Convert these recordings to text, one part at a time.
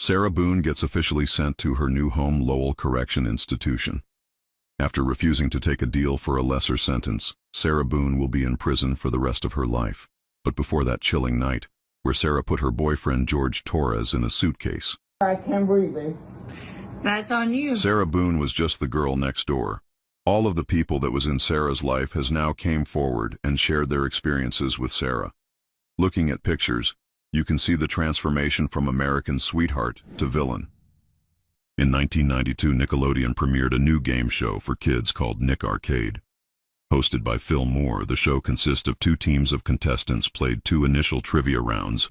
Sarah Boone gets officially sent to her new home, Lowell Correction Institution. After refusing to take a deal for a lesser sentence, Sarah Boone will be in prison for the rest of her life. But before that chilling night, where Sarah put her boyfriend George Torres in a suitcase. I can't breathe, babe. That's on you. Sarah Boone was just the girl next door. All of the people that was in Sarah's life has now came forward and shared their experiences with Sarah. Looking at pictures, you can see the transformation from American sweetheart to villain. In 1992, Nickelodeon premiered a new game show for kids called Nick Arcade. Hosted by Phil Moore, the show consists of two teams of contestants played two initial trivia rounds,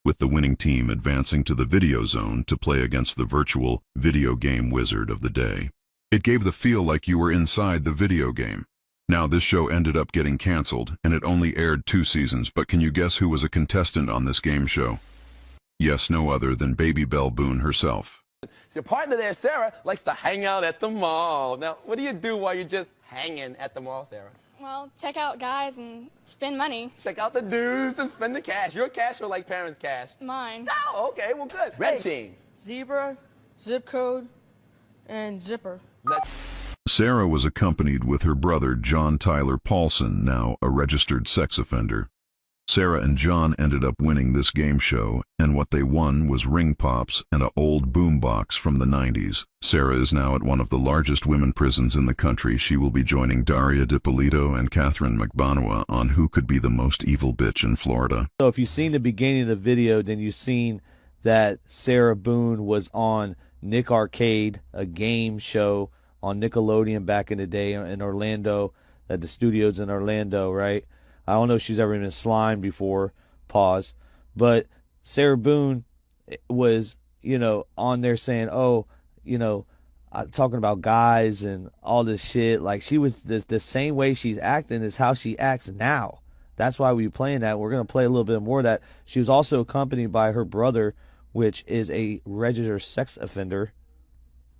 with the winning team advancing to the video zone to play against the virtual video game wizard of the day. It gave the feel like you were inside the video game. Now, this show ended up getting canceled, and it only aired 2 seasons, but can you guess who was a contestant on this game show? Yes, no other than Baby Belle Boone herself. Your partner there, Sarah, likes to hang out at the mall. Now, what do you do while you're just hanging at the mall, Sarah? Well, check out guys and spend money. Check out the dudes and spend the cash. Your cash or like parents' cash? Mine. Oh, okay, well, good. Red team. Zebra, zip code, and zipper. Sarah was accompanied with her brother John Tyler Paulson, now a registered sex offender. Sarah and John ended up winning this game show, and what they won was ring pops and an old boombox from the 90s. Sarah is now at one of the largest women prisons in the country. She will be joining Daria DiPolito and Catherine McBanua on who could be the most evil bitch in Florida. So if you've seen the beginning of the video, then you've seen that Sarah Boone was on Nick Arcade, a game show on Nickelodeon back in the day in Orlando, at the studios in Orlando, right? I don't know if she's ever been slimed before, pause. But Sarah Boone was, on there saying, talking about guys and all this shit. Like, she was the same way she's acting is how she acts now. That's why we're playing that. We're going to play a little bit more of that. She was also accompanied by her brother, which is a registered sex offender.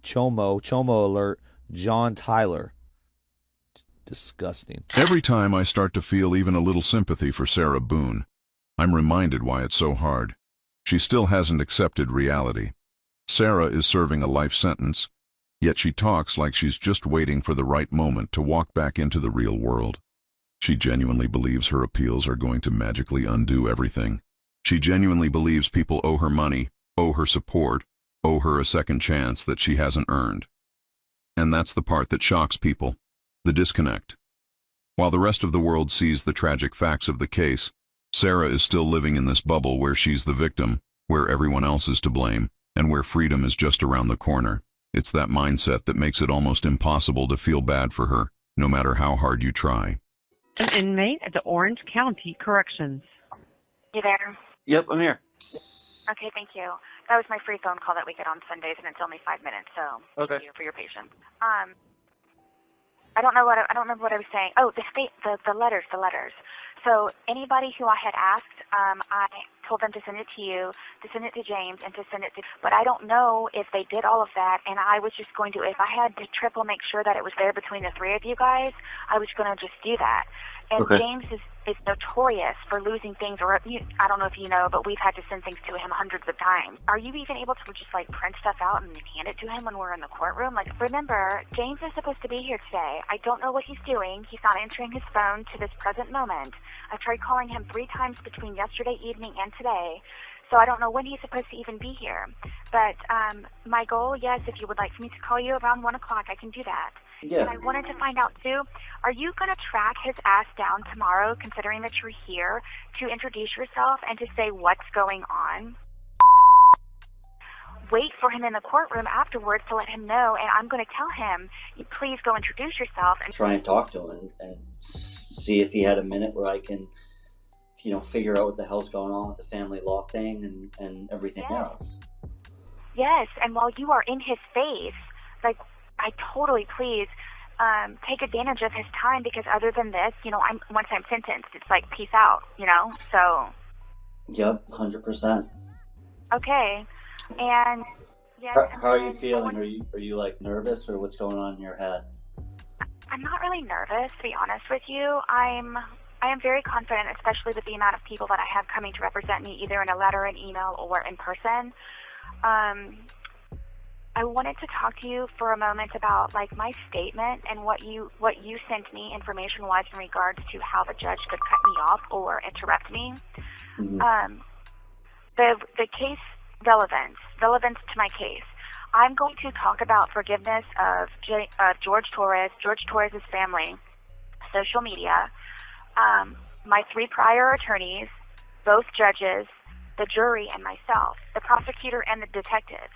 Chomo alert, John Tyler. Disgusting. Every time I start to feel even a little sympathy for Sarah Boone, I'm reminded why it's so hard. She still hasn't accepted reality. Sarah is serving a life sentence, yet she talks like she's just waiting for the right moment to walk back into the real world. She genuinely believes her appeals are going to magically undo everything. She genuinely believes people owe her money, owe her support, owe her a second chance that she hasn't earned. And that's the part that shocks people. The disconnect. While the rest of the world sees the tragic facts of the case, Sarah is still living in this bubble where she's the victim, where everyone else is to blame, and where freedom is just around the corner. It's that mindset that makes it almost impossible to feel bad for her, no matter how hard you try. An inmate at the Orange County Corrections. You there? Yep, I'm here. Okay, thank you. That was my free phone call that we get on Sundays, and it's only 5 minutes, so okay. Thank you for your patience. I don't remember what I was saying. Oh, the letters. So anybody who I had asked, I told them to send it to you, to send it to James, and to send it to. But I don't know if they did all of that. And I was just going to, if I had to triple make sure that it was there between the 3 of you guys, I was going to just do that. And okay. James is notorious for losing things, or I don't know if you know, but we've had to send things to him hundreds of times. Are you even able to just like print stuff out and hand it to him when we're in the courtroom? Like, remember, James is supposed to be here today. I don't know what he's doing. He's not answering his phone to this present moment. I've tried calling him 3 times between yesterday evening and today. So I don't know when he's supposed to even be here. But my goal, yes, if you would like me to call you around 1 o'clock, I can do that. Yeah. And I wanted to find out, too, are you going to track his ass down tomorrow, considering that you're here, to introduce yourself and to say what's going on? Wait for him in the courtroom afterwards to let him know, and I'm going to tell him, please go introduce yourself. And try and talk to him and see if he had a minute where I can, figure out what the hell's going on with the family law thing and everything else. Yes, and while you are in his face, like, I totally please take advantage of his time, because other than this, once I'm sentenced, it's like peace out, so. Yep, 100%. Okay, and yes. How are you feeling? Are you like nervous, or what's going on in your head? I'm not really nervous, to be honest with you. I am very confident, especially with the amount of people that I have coming to represent me, either in a letter, an email, or in person. I wanted to talk to you for a moment about like my statement and what you sent me information-wise in regards to how the judge could cut me off or interrupt me. Mm-hmm. The case relevance to my case. I'm going to talk about forgiveness of George Torres' family, social media, my 3 prior attorneys, both judges, the jury, and myself, the prosecutor and the detectives.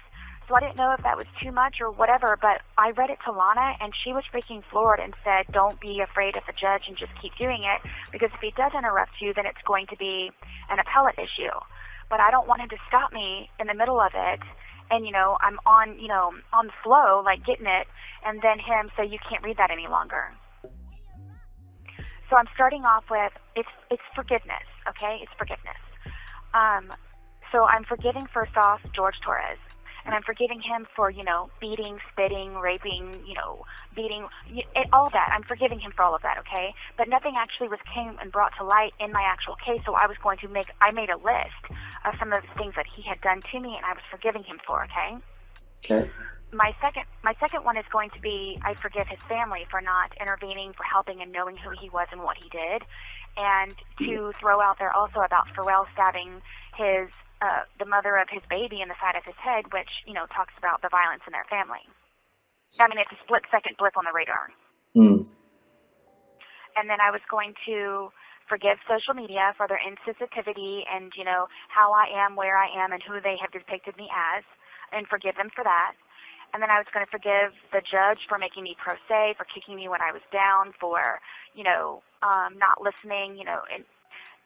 So I didn't know if that was too much or whatever, but I read it to Lana, and she was freaking floored and said, don't be afraid of the judge and just keep doing it, because if he does interrupt you, then it's going to be an appellate issue. But I don't want him to stop me in the middle of it, and, I'm on the flow, like getting it, and then him say, you can't read that any longer. So I'm starting off with, it's forgiveness, okay? It's forgiveness. So I'm forgiving, first off, George Torres. And I'm forgiving him for, beating, spitting, raping, beating, all that. I'm forgiving him for all of that, okay? But nothing actually came and brought to light in my actual case, so I made a list of some of the things that he had done to me, and I was forgiving him for, okay? Okay. My second one is going to be, I forgive his family for not intervening, for helping and knowing who he was and what he did, and to throw out there also about Pharrell stabbing the mother of his baby in the side of his head, which, talks about the violence in their family. I mean, it's a split-second blip on the radar. Mm. And then I was going to forgive social media for their insensitivity and, how I am, where I am, and who they have depicted me as, and forgive them for that. And then I was going to forgive the judge for making me pro se, for kicking me when I was down, for, not listening, and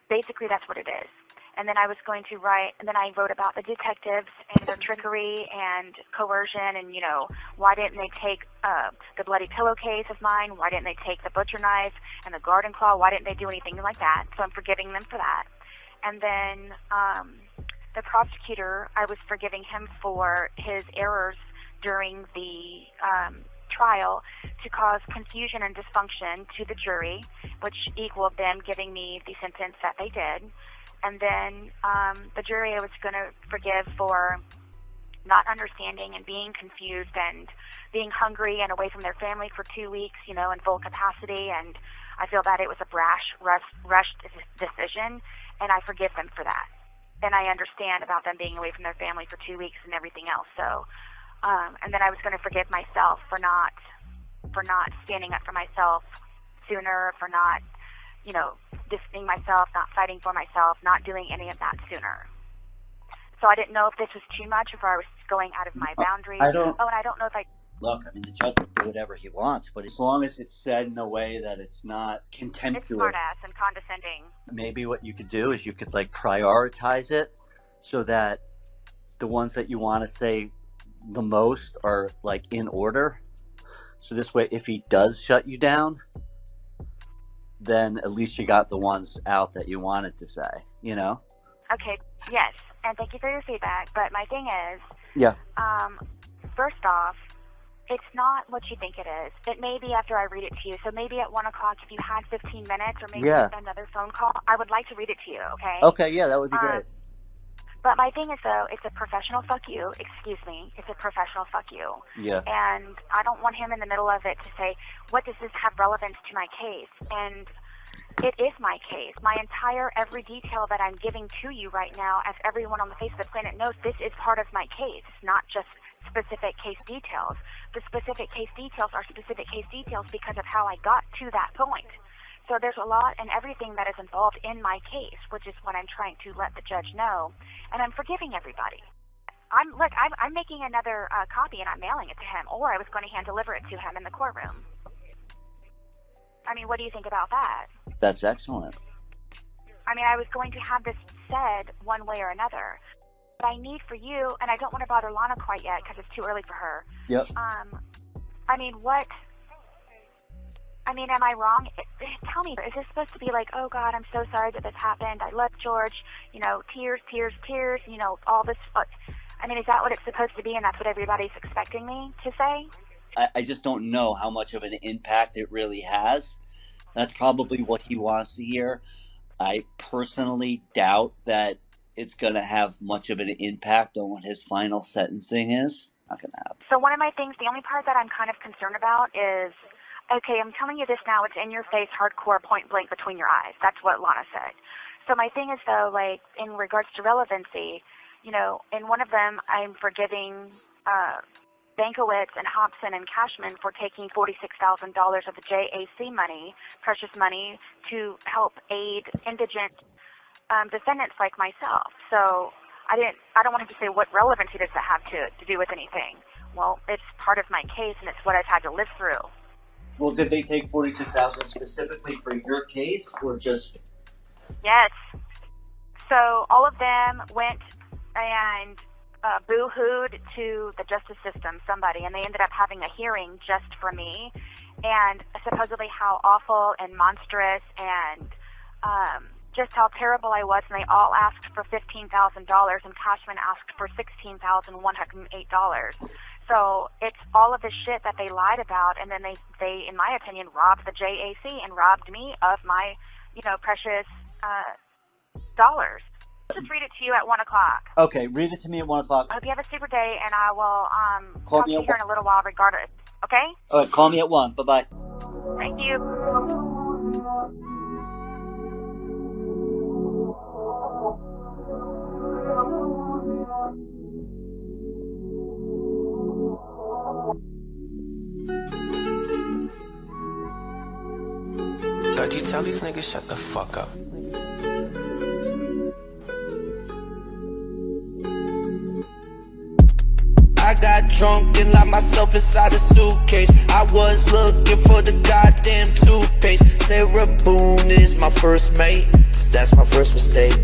basically that's what it is. And then I was going to I wrote about the detectives and their trickery and coercion and, why didn't they take the bloody pillowcase of mine? Why didn't they take the butcher knife and the garden claw? Why didn't they do anything like that? So I'm forgiving them for that. And then the prosecutor, I was forgiving him for his errors during the trial to cause confusion and dysfunction to the jury, which equaled them giving me the sentence that they did. And then the jury I was going to forgive for not understanding and being confused and being hungry and away from their family for 2 weeks, in full capacity. And I feel that it was a rushed decision, and I forgive them for that. And I understand about them being away from their family for 2 weeks and everything else. So, and then I was going to forgive myself for not standing up for myself sooner, for not, distancing myself, not fighting for myself, not doing any of that sooner. So I didn't know if this was too much, if I was going out of my boundaries. And I don't know if I... Look, I mean, the judge can do whatever he wants, but as long as it's said in a way that it's not contemptuous. It's smart-ass and condescending. Maybe what you could do is you could, prioritize it so that the ones that you want to say the most are, in order. So this way, if he does shut you down, then at least you got the ones out that you wanted to say, Okay, yes, and thank you for your feedback, but my thing is, yeah. First off, it's not what you think it is. It may be after I read it to you, so maybe at 1 o'clock if you had 15 minutes or maybe another phone call, I would like to read it to you, okay? Okay, yeah, that would be great. But my thing is, though, it's a professional fuck you. Excuse me. It's a professional fuck you. Yeah. And I don't want him in the middle of it to say, what does this have relevance to my case? And it is my case. My entire, every detail that I'm giving to you right now, as everyone on the face of the planet knows, this is part of my case, not just specific case details. The specific case details are specific case details because of how I got to that point. So there's a lot and everything that is involved in my case, which is what I'm trying to let the judge know. And I'm forgiving everybody. I'm making another copy and I'm mailing it to him, or I was going to hand deliver it to him in the courtroom. I mean, what do you think about that? That's excellent. I mean, I was going to have this said one way or another. But I need for you, and I don't want to bother Lana quite yet because it's too early for her. Yep. Am I wrong? Tell me, is this supposed to be like, oh God, I'm so sorry that this happened. I love George, tears, all this. Is that what it's supposed to be and that's what everybody's expecting me to say? I just don't know how much of an impact it really has. That's probably what he wants to hear. I personally doubt that it's going to have much of an impact on what his final sentencing is. Not going to happen. So one of my things, the only part that I'm kind of concerned about is, okay, I'm telling you this now, it's in your face, hardcore, point blank between your eyes. That's what Lana said. So my thing is, though, like, in regards to relevancy, you know, in one of them, I'm forgiving Bankowitz and Hobson and Cashman for taking $46,000 of the JAC money, precious money, to help aid indigent defendants like myself. So I don't want him to say, what relevancy does that have to do with anything? Well, it's part of my case, and it's what I've had to live through. Well, did they take $46,000 specifically for your case, or just? Yes. So all of them went and boo-hooed to the justice system, somebody, and they ended up having a hearing just for me, and supposedly how awful and monstrous and just how terrible I was, and they all asked for $15,000, and Cashman asked for $16,108. So it's all of this shit that they lied about, and then they, in my opinion, robbed the JAC and robbed me of my, you know, precious dollars. I'll just read it to you at 1 o'clock. Okay, read it to me at 1 o'clock. I hope you have a super day, and I will Call talk me to you at here in a little while regardless. Okay? All right, call me at 1. Bye-bye. Thank you. Thought you tell these niggas shut the fuck up. I got drunk and locked myself inside a suitcase. I was looking for the goddamn toothpaste. Sarah Boone is my first mate. That's my first mistake.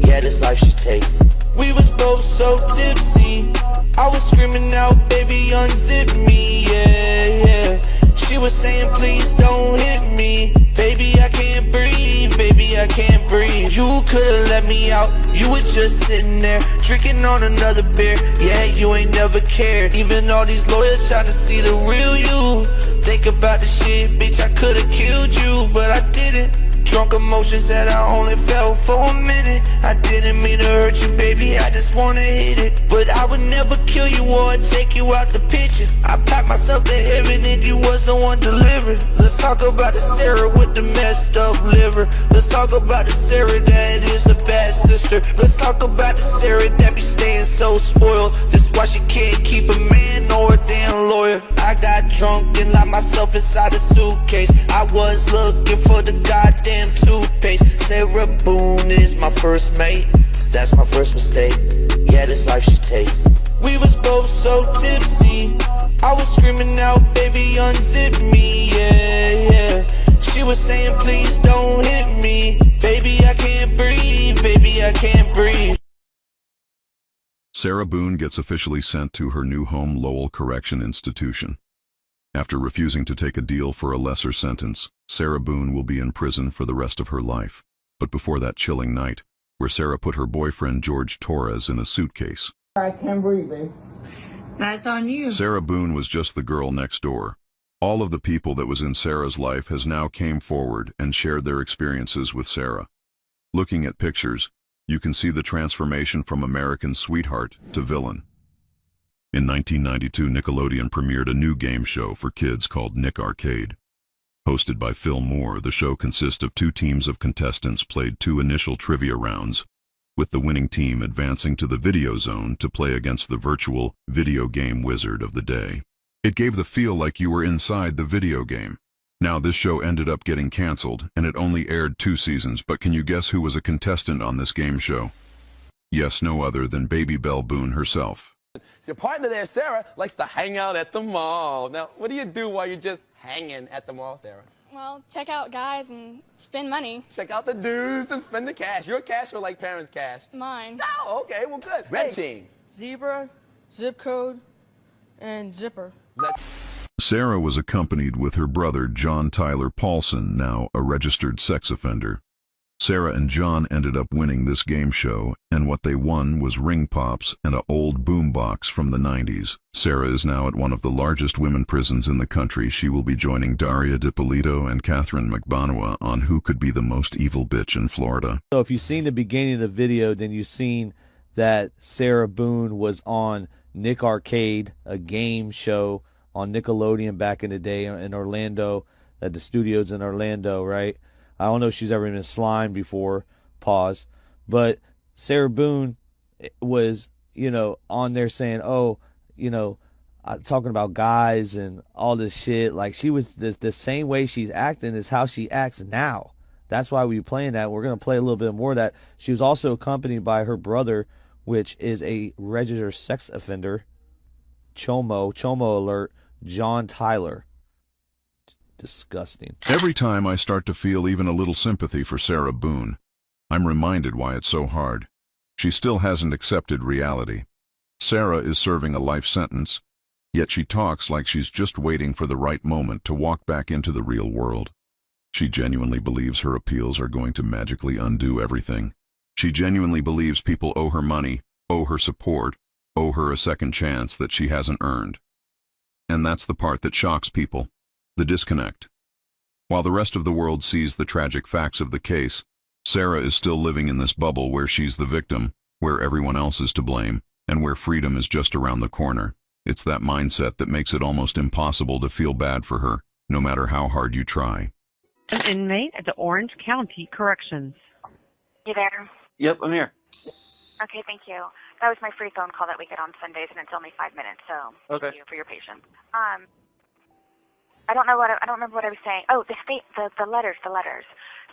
Yeah, this life she takes. We was both so tipsy. I was screaming out, baby, unzip me, yeah, yeah. She was saying, please don't hit me. Baby, I can't breathe, baby, I can't breathe. You could've let me out, you were just sitting there, drinking on another beer. Yeah, you ain't never cared. Even all these lawyers trying to see the real you. Think about the shit, bitch, I could've killed you, but I didn't. Drunk emotions that I only felt for a minute. I didn't mean to hurt you, baby, I just wanna hit it. But I would never kill you or take you out the picture. I packed myself to heaven and you was the one delivered. Let's talk about the Sarah with the messed up liver. Let's talk about the Sarah that is a bad sister. Let's talk about the Sarah that be staying so spoiled. That's why she can't keep a man or a damn lawyer. I got drunk and locked myself inside a suitcase. I was looking for the goddamn toothpaste. Sarah Boone is my first mate. That's my first mistake. Yeah, this life she takes. We was both so tipsy. I was screaming out, baby, unzip me, yeah, yeah. She was saying, please don't hit me. Baby, I can't breathe, baby, I can't breathe. Sarah Boone gets officially sent to her new home, Lowell Correction Institution. After refusing to take a deal for a lesser sentence, Sarah Boone will be in prison for the rest of her life. But before that chilling night, where Sarah put her boyfriend George Torres in a suitcase. I can't breathe, babe. That's on you. Sarah Boone was just the girl next door. All of the people that was in Sarah's life has now came forward and shared their experiences with Sarah. Looking at pictures, you can see the transformation from American sweetheart to villain. In 1992, Nickelodeon premiered a new game show for kids called Nick Arcade. Hosted by Phil Moore, the show consists of 2 teams of contestants played 2 initial trivia rounds, with the winning team advancing to the video zone to play against the virtual video game wizard of the day. It gave the feel like you were inside the video game. Now, this show ended up getting canceled, and it only aired 2 seasons, but can you guess who was a contestant on this game show? Yes, no other than Baby Belle Boone herself. Your partner there, Sarah, likes to hang out at the mall. Now, what do you do while you're just hanging at the mall, Sarah? Well, check out guys and spend money. Check out the dudes and spend the cash. Your cash or like parents' cash? Mine. Oh, okay, well, good. Red team. Zebra, zip code, and zipper. Sarah was accompanied with her brother John Tyler Paulson, now a registered sex offender. Sarah and John ended up winning this game show, and what they won was ring pops and an old boombox from the 90s. Sarah is now at one of the largest women prisons in the country. She will be joining Daria DiPolito and Catherine McBanua on Who Could Be the Most Evil Bitch in Florida. So if you've seen the beginning of the video, then you've seen that Sarah Boone was on Nick Arcade, a game show on Nickelodeon back in the day in Orlando, at the studios in Orlando, right? I don't know if she's ever been in slime before, pause. But Sarah Boone was, on there saying, talking about guys and all this shit. Like, she was the same way she's acting is how she acts now. That's why we were playing that. We're going to play a little bit more of that. She was also accompanied by her brother, which is a registered sex offender. Chomo alert, John Tyler. Disgusting. Every time I start to feel even a little sympathy for Sarah Boone, I'm reminded why it's so hard. She still hasn't accepted reality. Sarah is serving a life sentence, yet she talks like she's just waiting for the right moment to walk back into the real world. She genuinely believes her appeals are going to magically undo everything. She genuinely believes people owe her money, owe her support, owe her a second chance that she hasn't earned. And that's the part that shocks people. The disconnect. While the rest of the world sees the tragic facts of the case, Sarah is still living in this bubble where she's the victim, where everyone else is to blame, and where freedom is just around the corner. It's that mindset that makes it almost impossible to feel bad for her, no matter how hard you try. An inmate at the Orange County Corrections. You there? Yep, I'm here. Okay, thank you. That was my free phone call that we get on Sundays, and it's only 5 minutes, so Okay. thank you for your patience. I don't remember what I was saying. Oh, the letters.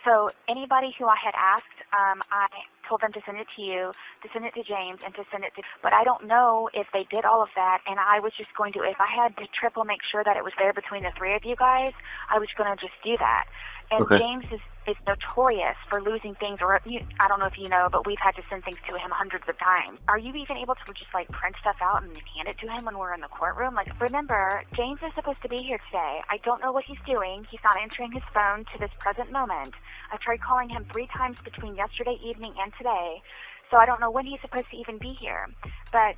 So anybody who I had asked, I told them to send it to you, to send it to James, and to send it to, but I don't know if they did all of that, and I was just going to, if I had to triple make sure that it was there between the three of you guys, I was going to just do that. And Okay. James is notorious for losing things, or I don't know if you know, but we've had to send things to him hundreds of times. Are you even able to just like print stuff out and hand it to him when we're in the courtroom? Like, remember, James is supposed to be here today. I don't know what he's doing. He's not answering his phone to this present moment. I've tried calling him 3 times between yesterday evening and today. So I don't know when he's supposed to even be here. But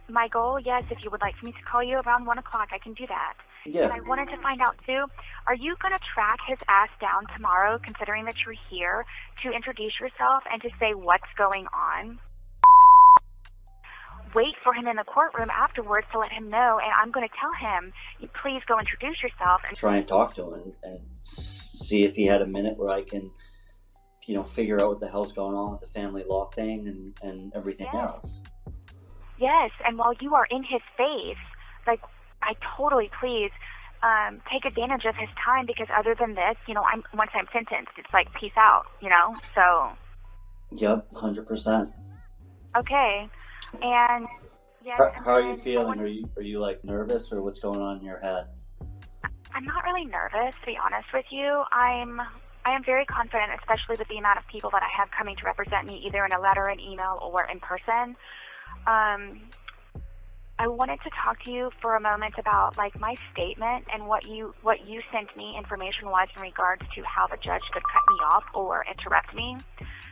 my goal, yes, if you would like me to call you around 1 o'clock, I can do that. Yeah. And I wanted to find out, too, are you going to track his ass down tomorrow, considering that you're here, to introduce yourself and to say what's going on? Wait for him in the courtroom afterwards to let him know, and I'm going to tell him, please go introduce yourself. And Try and talk to him and see if he had a minute where I can, figure out what the hell's going on with the family law thing and everything else. Yes, and while you are in his face, like, I totally please take advantage of his time, because other than this, once I'm sentenced, it's like peace out, so. Yep, 100%. Okay, and yes. How are you feeling? Are you like nervous, or what's going on in your head? I'm not really nervous, to be honest with you. I am very confident, especially with the amount of people that I have coming to represent me, either in a letter, an email, or in person. I wanted to talk to you for a moment about like my statement and what you sent me information-wise in regards to how the judge could cut me off or interrupt me.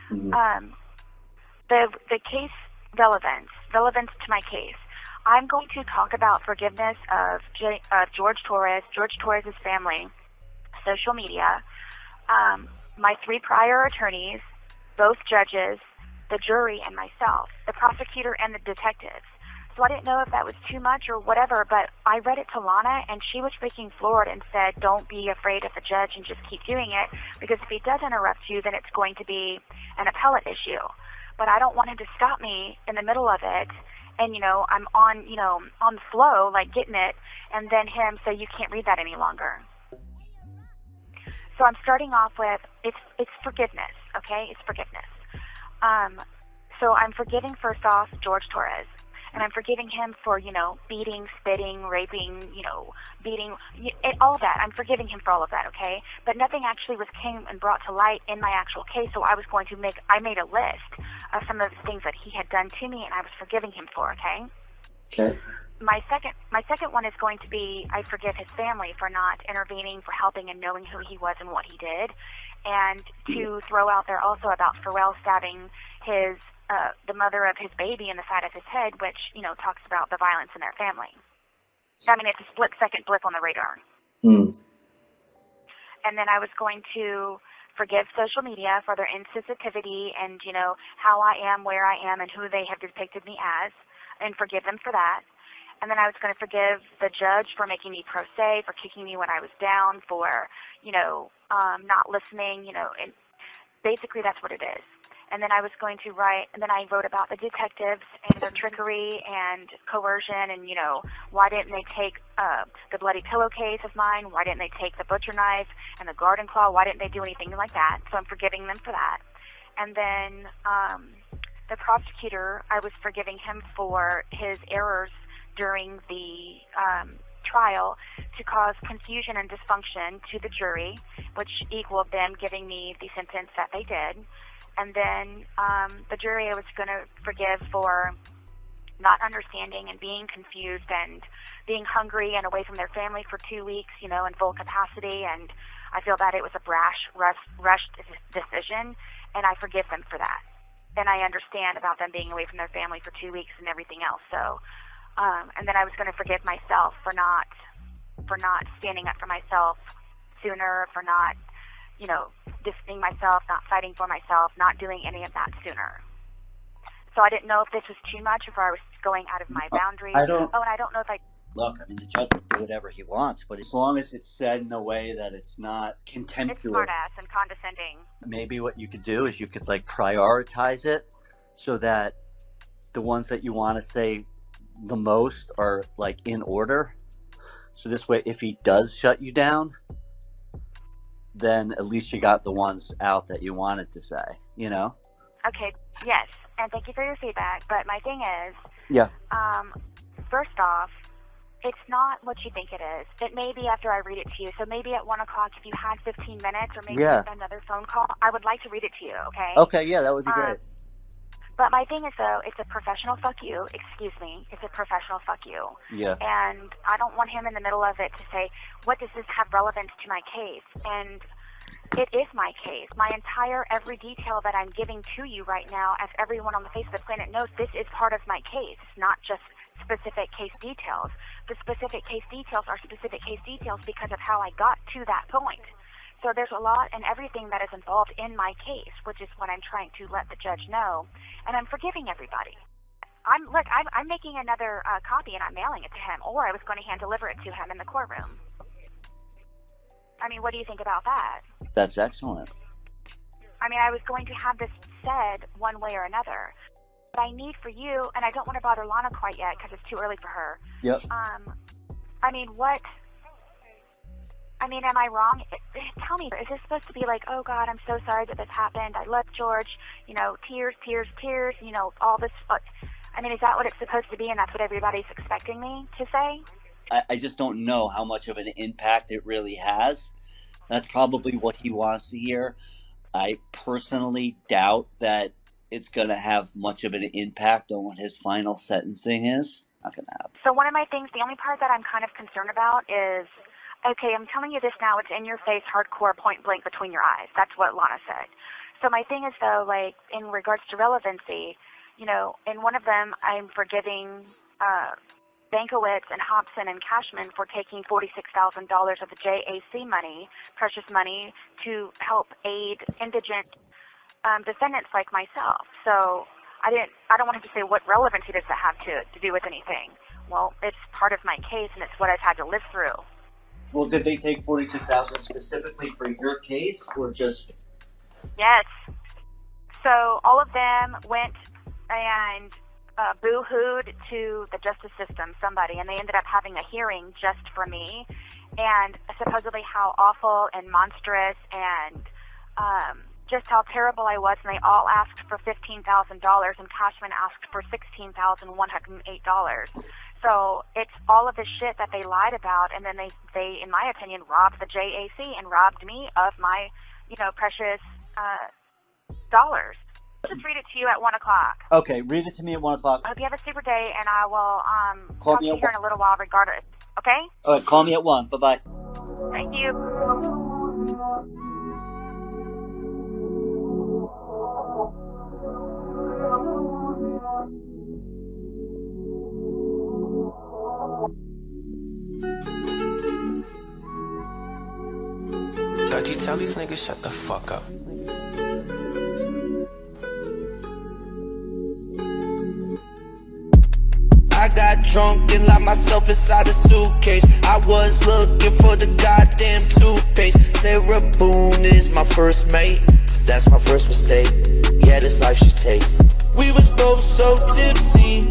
Mm-hmm. The case relevance to my case. I'm going to talk about forgiveness of George Torres' family, social media, my 3 prior attorneys, both judges, the jury, and myself, the prosecutor and the detectives. So I didn't know if that was too much or whatever, but I read it to Lana, and she was freaking floored and said, don't be afraid of the judge and just keep doing it, because if he does interrupt you, then it's going to be an appellate issue. But I don't want him to stop me in the middle of it, and, I'm on the flow, like getting it, and then him say, you can't read that any longer. So I'm starting off with, it's forgiveness, okay? It's forgiveness. So I'm forgiving, first off, George Torres. And I'm forgiving him for, beating, spitting, raping, beating, all that. I'm forgiving him for all of that, okay? But nothing actually came and brought to light in my actual case, so I made a list of some of the things that he had done to me, and I was forgiving him for, okay? Okay. My second one is going to be I forgive his family for not intervening, for helping and knowing who he was and what he did, and to throw out there also about Pharrell stabbing his the mother of his baby in the side of his head, which talks about the violence in their family. I mean, it's a split-second blip on the radar. And then I was going to forgive social media for their insensitivity and how I am, where I am, and who they have depicted me as, and forgive them for that. And then I was going to forgive the judge for making me pro se, for kicking me when I was down, for, not listening, and basically that's what it is. And then I was going to write, and then I wrote about the detectives and their trickery and coercion and, why didn't they take the bloody pillowcase of mine? Why didn't they take the butcher knife and the garden claw? Why didn't they do anything like that? So I'm forgiving them for that. And then the prosecutor, I was forgiving him for his errors during the trial to cause confusion and dysfunction to the jury, which equaled them giving me the sentence that they did. And then the jury I was going to forgive for not understanding and being confused and being hungry and away from their family for 2 weeks, in full capacity. And I feel that it was a rushed decision, and I forgive them for that. And I understand about them being away from their family for 2 weeks and everything else. So, and then I was going to forgive myself for not standing up for myself sooner, for not distancing myself, not fighting for myself, not doing any of that sooner. So I didn't know if this was too much, if I was going out of my boundaries. And I don't know if I... Look, I mean, the judge will do whatever he wants, but as long as it's said in a way that it's not contemptuous. It's smart-ass and condescending. Maybe what you could do is you could, prioritize it so that the ones that you want to say the most are, in order. So this way, if he does shut you down, then at least you got the ones out that you wanted to say, Okay, yes, and thank you for your feedback, but my thing is, yeah. First off, it's not what you think it is. It may be after I read it to you, so maybe at 1 o'clock if you had 15 minutes or maybe another phone call, I would like to read it to you, okay? Okay, yeah, that would be great. But my thing is, though, it's a professional fuck you. Excuse me. It's a professional fuck you. Yeah. And I don't want him in the middle of it to say, what does this have relevance to my case? And it is my case. My entire, every detail that I'm giving to you right now, as everyone on the face of the planet knows, this is part of my case, not just specific case details. The specific case details are specific case details because of how I got to that point. So there's a lot and everything that is involved in my case, which is what I'm trying to let the judge know. And I'm forgiving everybody. I'm making another copy and I'm mailing it to him, or I was going to hand deliver it to him in the courtroom. I mean, what do you think about that? That's excellent. I mean, I was going to have this said one way or another. But I need for you, and I don't want to bother Lana quite yet because it's too early for her. Yep. Am I wrong? Tell me, is this supposed to be like, oh God, I'm so sorry that this happened. I love George. Tears, all this. Is that what it's supposed to be, and that's what everybody's expecting me to say? I just don't know how much of an impact it really has. That's probably what he wants to hear. I personally doubt that it's going to have much of an impact on what his final sentencing is. Not going to happen. So one of my things, the only part that I'm kind of concerned about is, okay, I'm telling you this now, it's in your face, hardcore, point blank between your eyes. That's what Lana said. So my thing is, though, in regards to relevancy, in one of them, I'm forgiving Bankowitz and Hobson and Cashman for taking $46,000 of the JAC money, precious money, to help aid indigent descendants like myself. So I don't want him to say what relevancy does that have to do with anything. Well, it's part of my case, and it's what I've had to live through. Well, did they take $46,000 specifically for your case, or just? Yes. So all of them went and boo-hooed to the justice system, somebody, and they ended up having a hearing just for me, and supposedly how awful and monstrous and just how terrible I was, and they all asked for $15,000, and Cashman asked for $16,108. So it's all of this shit that they lied about, and then they, in my opinion, robbed the JAC and robbed me of my, precious dollars. I'll just read it to you at 1 o'clock. Okay, read it to me at 1 o'clock. I hope you have a super day, and I will Call talk me to you at here in a little while regardless. Okay? All right, call me at 1. Bye-bye. Thank you. Dutchy, tell these niggas shut the fuck up. I got drunk and locked myself inside a suitcase. I was looking for the goddamn toothpaste. Sarah Boone is my first mate. That's my first mistake. Yeah, this life she take. We was both so tipsy.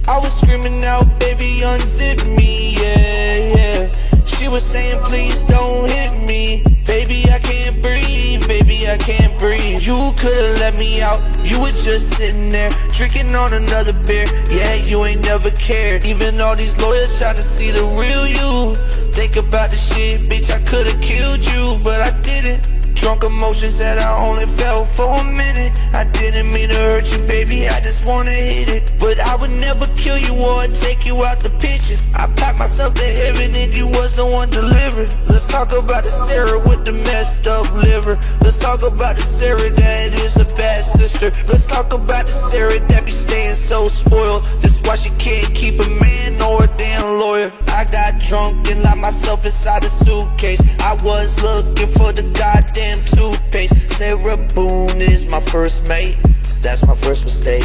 I was screaming out, baby, unzip me, yeah, yeah. She was saying, please don't hit me. Baby, I can't breathe, baby, I can't breathe. You could've let me out, you were just sitting there, drinking on another beer. Yeah, you ain't never cared. Even all these lawyers trying to see the real you. Think about the shit, bitch, I could've killed you, but I didn't. Drunk emotions that I only felt for a minute. I didn't mean to hurt you, baby, I just wanna hit it. But I would never kill you or take you out the picture. I packed myself to heaven and you was the one delivered. Let's talk about the Sarah with the messed up liver. Let's talk about the Sarah that is a bad sister. Let's talk about the Sarah that be staying so spoiled. That's why she can't keep a man or a damn lawyer. I got drunk and locked myself inside a suitcase. I was looking for the goddamn toothpaste. Sarah Boone is my first mate. That's my first mistake.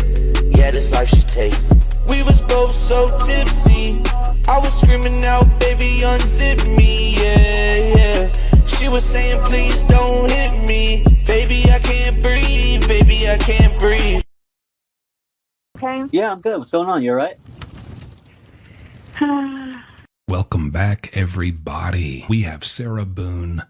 Yeah, this life she take. We was both so tipsy. I was screaming out, baby, unzip me, yeah, yeah. She was saying, please don't hit me. Baby, I can't breathe, baby, I can't breathe. Okay? Yeah, I'm good. What's going on? You alright? Welcome back, everybody. We have Sarah Boone,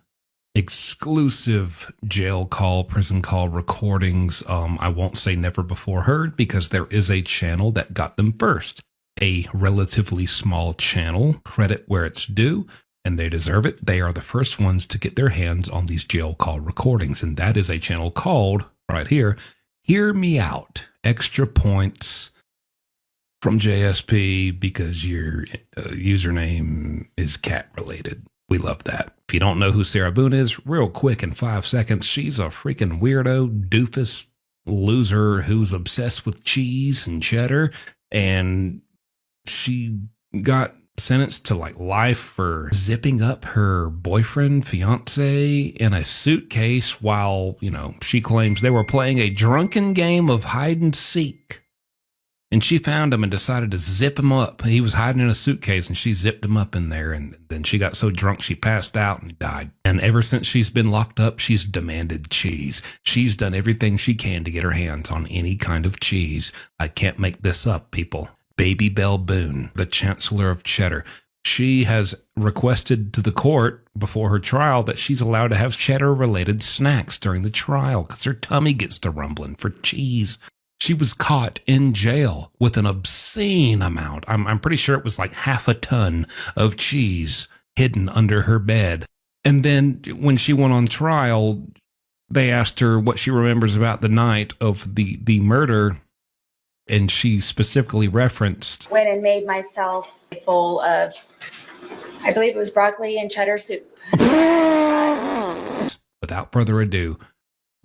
exclusive jail call, prison call recordings. I won't say never before heard because there is a channel that got them first. A relatively small channel, credit where it's due, and they deserve it. They are the first ones to get their hands on these jail call recordings, and that is a channel called, right here, Hear Me Out. Extra points from JSP because your username is cat related. We love that. If you don't know who Sarah Boone is, real quick in 5 seconds, she's a freaking weirdo, doofus loser who's obsessed with cheese and cheddar, and she got sentenced to like life for zipping up her boyfriend, fiance in a suitcase while, you know, she claims they were playing a drunken game of hide and seek. And she found him and decided to zip him up. He was hiding in a suitcase and she zipped him up in there. And then she got so drunk she passed out and died. And ever since she's been locked up, she's demanded cheese. She's done everything she can to get her hands on any kind of cheese. I can't make this up, people. Baby Belle Boone, the Chancellor of Cheddar. She has requested to the court before her trial that she's allowed to have cheddar-related snacks during the trial because her tummy gets to rumbling for cheese. She was caught in jail with an obscene amount. I'm pretty sure it was like half a ton of cheese hidden under her bed. And then when she went on trial, they asked her what she remembers about the night of the murder. And she specifically referenced, went and made myself a bowl of, I believe it was broccoli and cheddar soup. Without further ado,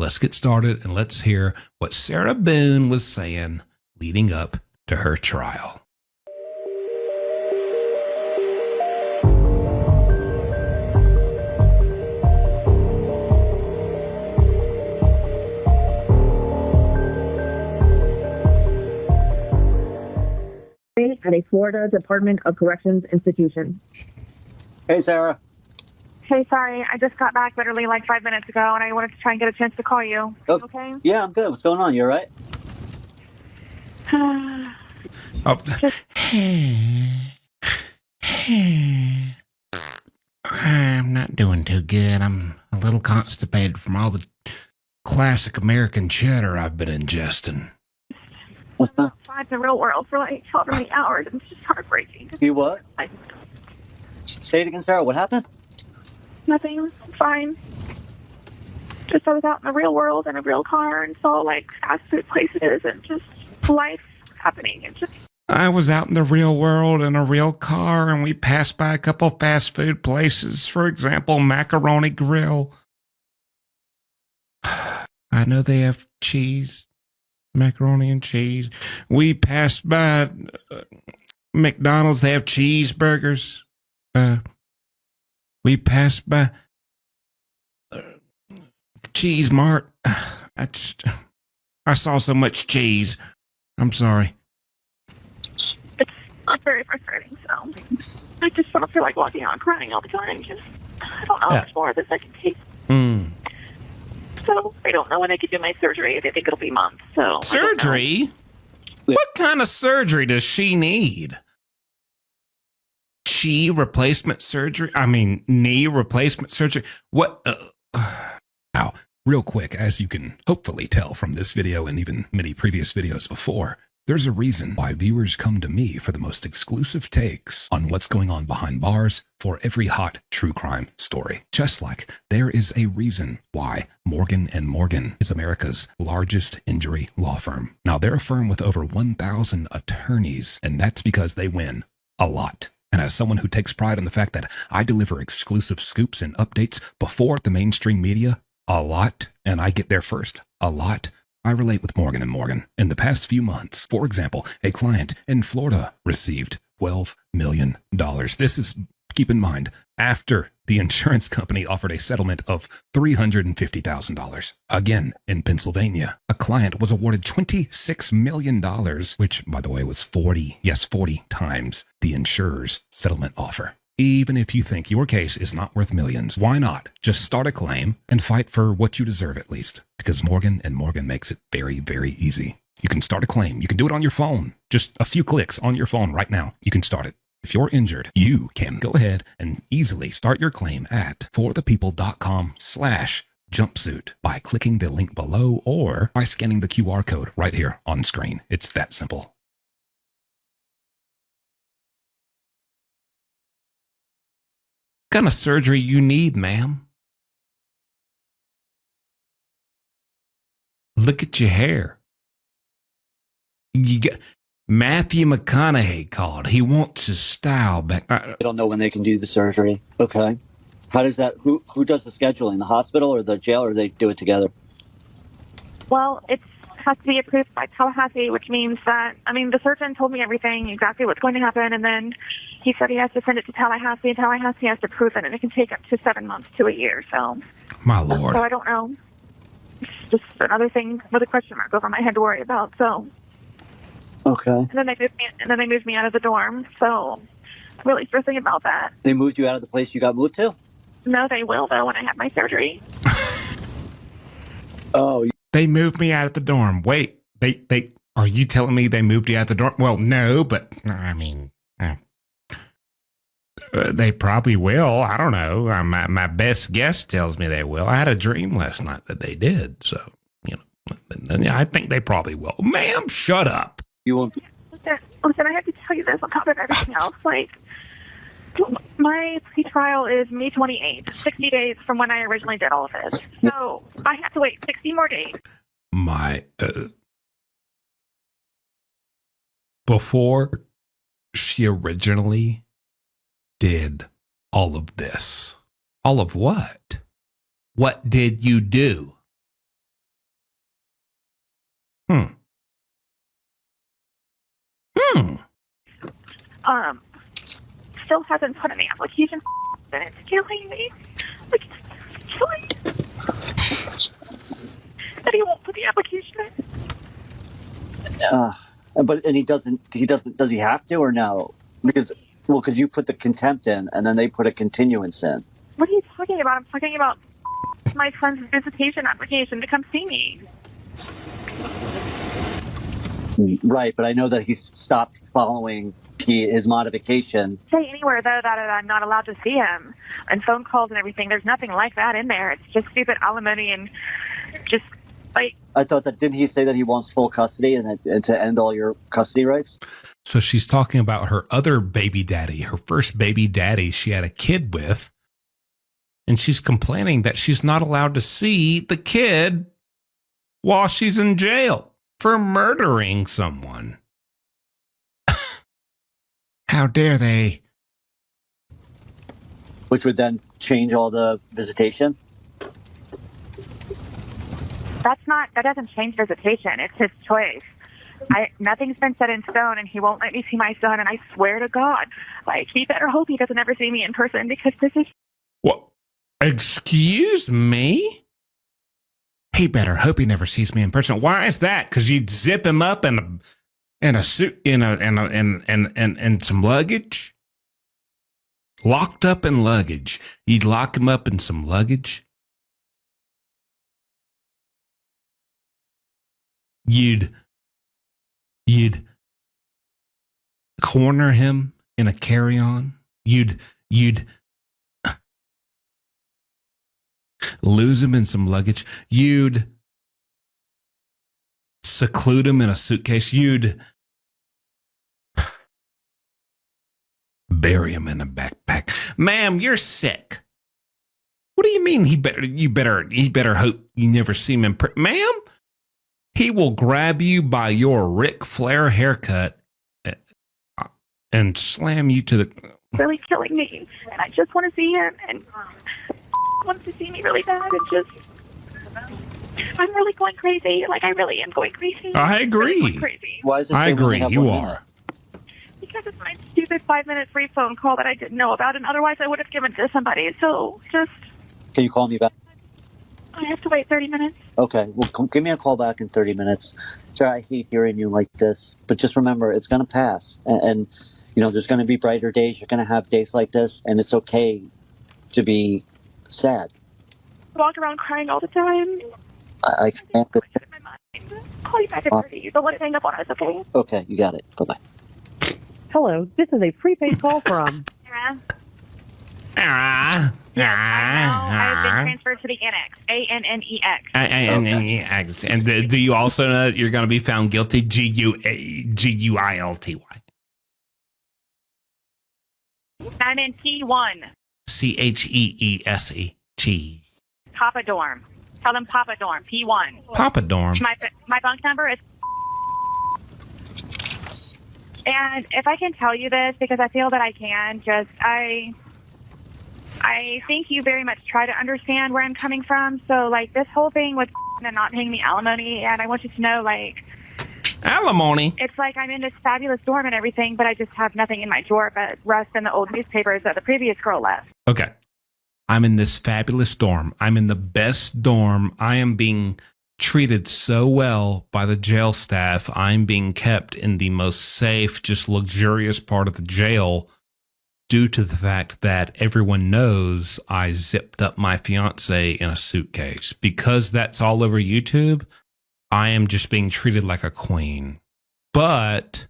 let's get started and let's hear what Sarah Boone was saying leading up to her trial. At a Florida Department of Corrections institution. Hey, Sarah. Hey, sorry, I just got back literally like 5 minutes ago, and I wanted to try and get a chance to call you. Oh, okay? Yeah, I'm good. What's going on? You all right? I'm not doing too good. I'm a little constipated from all the classic American cheddar I've been ingesting. What's that? Tried the real world for like however many hours, and it's just heartbreaking. You what? Say it again, Sarah. What happened? Nothing. I'm fine. Just I was out in the real world in a real car and saw like fast food places and just life happening and just. I was out in the real world in a real car and we passed by a couple fast food places. For example, Macaroni Grill. I know they have cheese, macaroni and cheese. We passed by McDonald's. They have cheeseburgers. We passed by Cheese Mart. I saw so much cheese. I'm sorry. It's very frustrating, so I just don't feel like walking out and crying all the time. Just, I don't know how much more of this I can take. So I don't know when I could do my surgery. They think it'll be months. So surgery? What kind of surgery does she need? Knee replacement surgery? I mean, knee replacement surgery? What? Now, real quick, as you can hopefully tell from this video and even many previous videos before, there's a reason why viewers come to me for the most exclusive takes on what's going on behind bars for every hot true crime story. Just like there is a reason why Morgan & Morgan is America's largest injury law firm. Now, they're a firm with over 1,000 attorneys, and that's because they win a lot. And as someone who takes pride in the fact that I deliver exclusive scoops and updates before the mainstream media a lot, and I get there first a lot, I relate with Morgan & Morgan. In the past few months, for example, a client in Florida received $12 million. This is, keep in mind, after the insurance company offered a settlement of $350,000. Again, in Pennsylvania, a client was awarded $26 million, which, by the way, was 40 times the insurer's settlement offer. Even if you think your case is not worth millions, why not just start a claim and fight for what you deserve at least? Because Morgan & Morgan makes it very, very easy. You can start a claim. You can do it on your phone. Just a few clicks on your phone right now. You can start it. If you're injured, you can go ahead and easily start your claim at forthepeople.com/jumpsuit by clicking the link below or by scanning the QR code right here on screen. It's that simple. What kind of surgery you need, ma'am? Look at your hair. You got Matthew McConaughey called. He wants his style back. I don't know when they can do the surgery. Okay. How does that, who does the scheduling? The hospital or the jail, or they do it together? Well, it has to be approved by Tallahassee, which means that, I mean, the surgeon told me everything, exactly what's going to happen, and then he said he has to send it to Tallahassee, and Tallahassee has to approve it, and it can take up to 7 months to a year, so. My Lord. So I don't know. It's just another thing with a question mark over my head to worry about, so. Okay. And then they moved me out of the dorm, so I'm really stressing about that. They moved you out of the place you got moved to? No, they will, though, when I have my surgery. Oh. They moved me out of the dorm. Wait, they are you telling me they moved you out of the dorm? Well, no, but I mean, they probably will. I don't know. My best guess tells me they will. I had a dream last night that they did, so I think they probably will. Ma'am, shut up. You won't. Listen, I have to tell you this on top of everything else. Like, my pre-trial is May 28th, 60 days from when I originally did all of this. So I have to wait 60 more days. Before she originally did all of this. All of what? What did you do? Still hasn't put any application and it's killing me. Like, it's killing me. That he won't put the application in. But he doesn't, does he have to or no? Because you put the contempt in and then they put a continuance in. What are you talking about? I'm talking about my friend's visitation application to come see me. Right, but I know that he's stopped following his modification. Say anywhere, though, that I'm not allowed to see him. And phone calls and everything, there's nothing like that in there. It's just stupid alimony and just, like... I thought that, didn't he say that he wants full custody and to end all your custody rights? So she's talking about her other baby daddy, her first baby daddy she had a kid with. And she's complaining that she's not allowed to see the kid while she's in jail for murdering someone. How dare they? Which would then change all the visitation? That doesn't change visitation. It's his choice. Nothing's been set in stone, and he won't let me see my son, and I swear to God, like, he better hope he doesn't ever see me in person, because this is... What? Excuse me? He better hope he never sees me in person. Why is that? Because you'd zip him up in a suit, in some luggage? Locked up in luggage. You'd lock him up in some luggage? You'd corner him in a carry-on. You'd lose him in some luggage. You'd seclude him in a suitcase. You'd bury him in a backpack. Ma'am, you're sick. What do you mean he better hope you never see him in ma'am? He will grab you by your Ric Flair haircut and slam you to the... really killing me, and I just want to see him, and wants to see me really bad, and just... I'm really going crazy. Like, I really am going crazy. I agree. Really going crazy. Why is it I agree. You are. Because it's my stupid 5-minute free phone call that I didn't know about, and otherwise I would have given it to somebody. So, just... Can you call me back? I have to wait 30 minutes. Okay, well, give me a call back in 30 minutes. Sarah, I hate hearing you like this, but just remember, it's going to pass. And, you know, there's going to be brighter days. You're going to have days like this, and it's okay to be sad. I walk around crying all the time. I can't... I'll call you back at 30. Don't let it hang up on us, okay? Okay, you got it. Bye-bye. Hello, this is a prepaid call from... Sarah? Yes, I've been transferred to the Annex. ANNEX. ANNEX. And do you also know that you're going to be found guilty? GUILTY. I'm in P1. CHEESE. Cheese. Papa Dorm. Tell them Papa Dorm. P1. Papa Dorm. My bunk number is... And if I can tell you this, because I feel that I can, I think you very much try to understand where I'm coming from. So, like, this whole thing with and not paying me alimony, and I want you to know, like... Alimony? It's like I'm in this fabulous dorm and everything, but I just have nothing in my drawer but rust and the old newspapers that the previous girl left. Okay. I'm in this fabulous dorm. I'm in the best dorm. I am being treated so well by the jail staff. I'm being kept in the most safe, just luxurious part of the jail due to the fact that everyone knows I zipped up my fiance in a suitcase. Because that's all over YouTube, I am just being treated like a queen. But,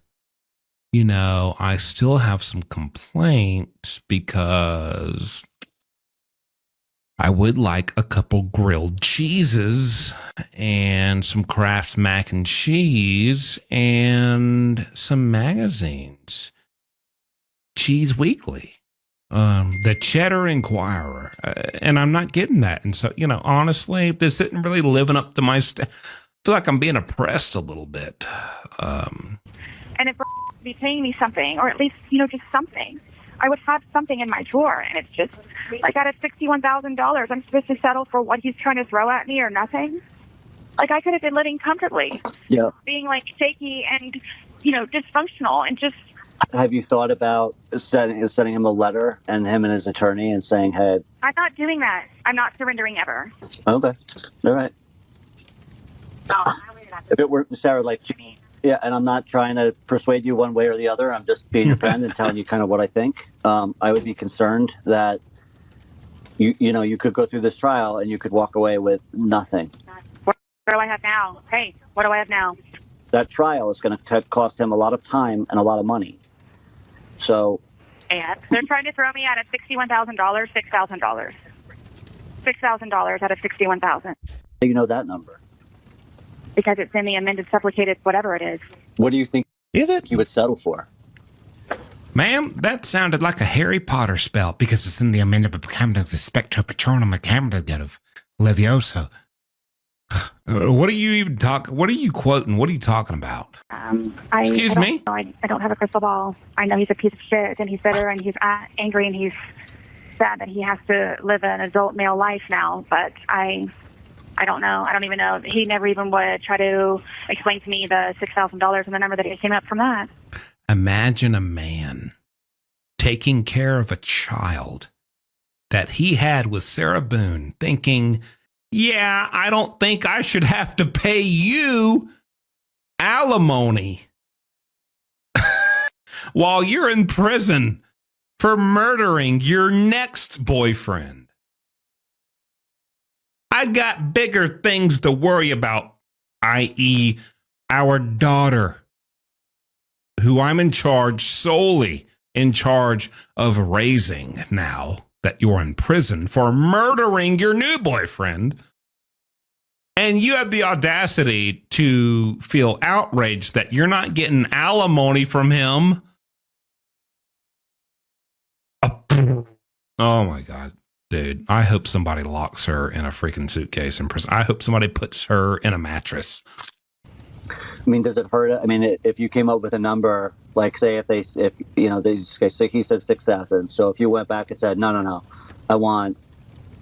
you know, I still have some complaints because I would like a couple grilled cheeses and some Kraft mac and cheese and some magazines. Cheese Weekly, the Cheddar Inquirer, and I'm not getting that. And so, you know, honestly, this isn't really living up to my I feel like I'm being oppressed a little bit. And if be paying me something, or at least, you know, just something, I would have something in my drawer. And it's just like, out of $61,000, I'm supposed to settle for what he's trying to throw at me or nothing. Like, I could have been living comfortably, being like shaky and, you know, dysfunctional, and just... Have you thought about sending him a letter and him and his attorney and saying, hey... I'm not doing that. I'm not surrendering ever. Okay. All right. If it were, Sarah, like... Yeah, and I'm not trying to persuade you one way or the other. I'm just being your friend and telling you kind of what I think. I would be concerned that, you know, you could go through this trial and you could walk away with nothing. What do I have now? Hey, what do I have now? That trial is going to cost him a lot of time and a lot of money. So... And they're trying to throw me out of $61,000, $6,000. $6,000 out of $61,000. You know that number? Because it's in the amended supplicated whatever it is. What do you think you would settle for? Ma'am, that sounded like a Harry Potter spell because it's in the amendment of the Spectro Patronum of Levioso. What are you even talking? What are you quoting? What are you talking about? Excuse me? I don't have a crystal ball. I know he's a piece of shit, and he's bitter, and he's angry, and he's sad that he has to live an adult male life now. But I don't know. I don't even know. He never even would try to explain to me the $6,000 and the number that he came up from that. Imagine a man taking care of a child that he had with Sarah Boone, thinking, yeah, I don't think I should have to pay you alimony while you're in prison for murdering your next boyfriend. I got bigger things to worry about, i.e., our daughter, who I'm solely in charge of raising now that you're in prison for murdering your new boyfriend. And you have the audacity to feel outraged that you're not getting alimony from him. Oh my God, dude. I hope somebody locks her in a freaking suitcase in prison. I hope somebody puts her in a mattress. I mean, does it hurt? I mean, if you came up with a number, like say if he said 6,000. So if you went back and said, no, I want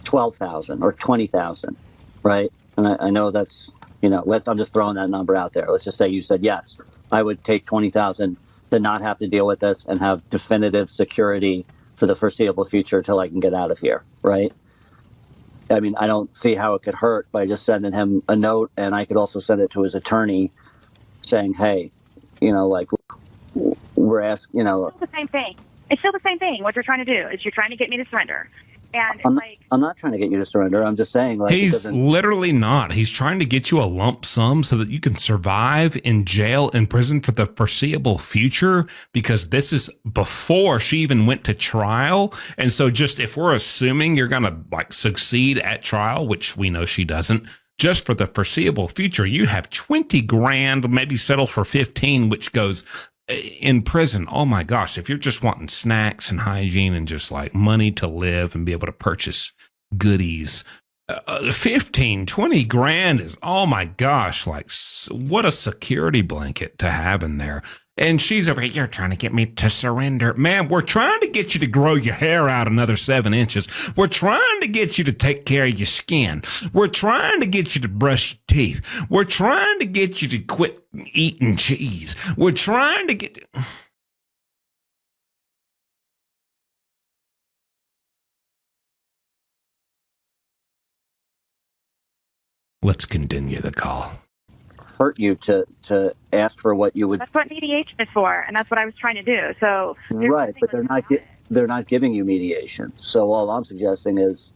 12,000 or 20,000, right? And I know that's, I'm just throwing that number out there. Let's just say you said, yes, I would take 20,000 to not have to deal with this and have definitive security for the foreseeable future till I can get out of here, right? I mean, I don't see how it could hurt by just sending him a note, and I could also send it to his attorney saying, hey, we're asking, It's the same thing. It's still the same thing. What you're trying to do is you're trying to get me to surrender. And I'm not trying to get you to surrender. I'm just saying, he's literally not. He's trying to get you a lump sum so that you can survive in jail, in prison for the foreseeable future, because this is before she even went to trial. And so just if we're assuming you're going to succeed at trial, which we know she doesn't, just for the foreseeable future, you have 20 grand, maybe settle for 15, which goes in prison. Oh my gosh, if you're just wanting snacks and hygiene and just money to live and be able to purchase goodies, 15, 20 grand is, oh my gosh, what a security blanket to have in there. And she's over here, you're trying to get me to surrender. Man, we're trying to get you to grow your hair out another 7 inches. We're trying to get you to take care of your skin. We're trying to get you to brush your teeth. We're trying to get you to quit eating cheese. We're trying to get... Let's continue the call. Hurt you to ask for what you would. That's what mediation is for, and that's what I was trying to do. So right, but they're not giving you mediation. So all I'm suggesting is,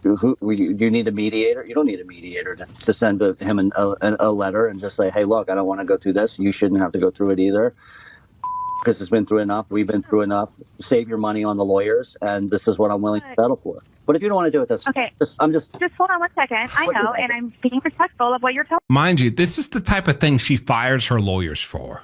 do you need a mediator? You don't need a mediator to send him a letter and just say, hey, look, I don't want to go through this. You shouldn't have to go through it either, because it's been through enough. We've been through enough. Save your money on the lawyers, and this is what I'm willing to settle for. But if you don't want to do it, that's okay. Just hold on one second. I know, and I'm being respectful of what you're telling. Mind you, this is the type of thing she fires her lawyers for.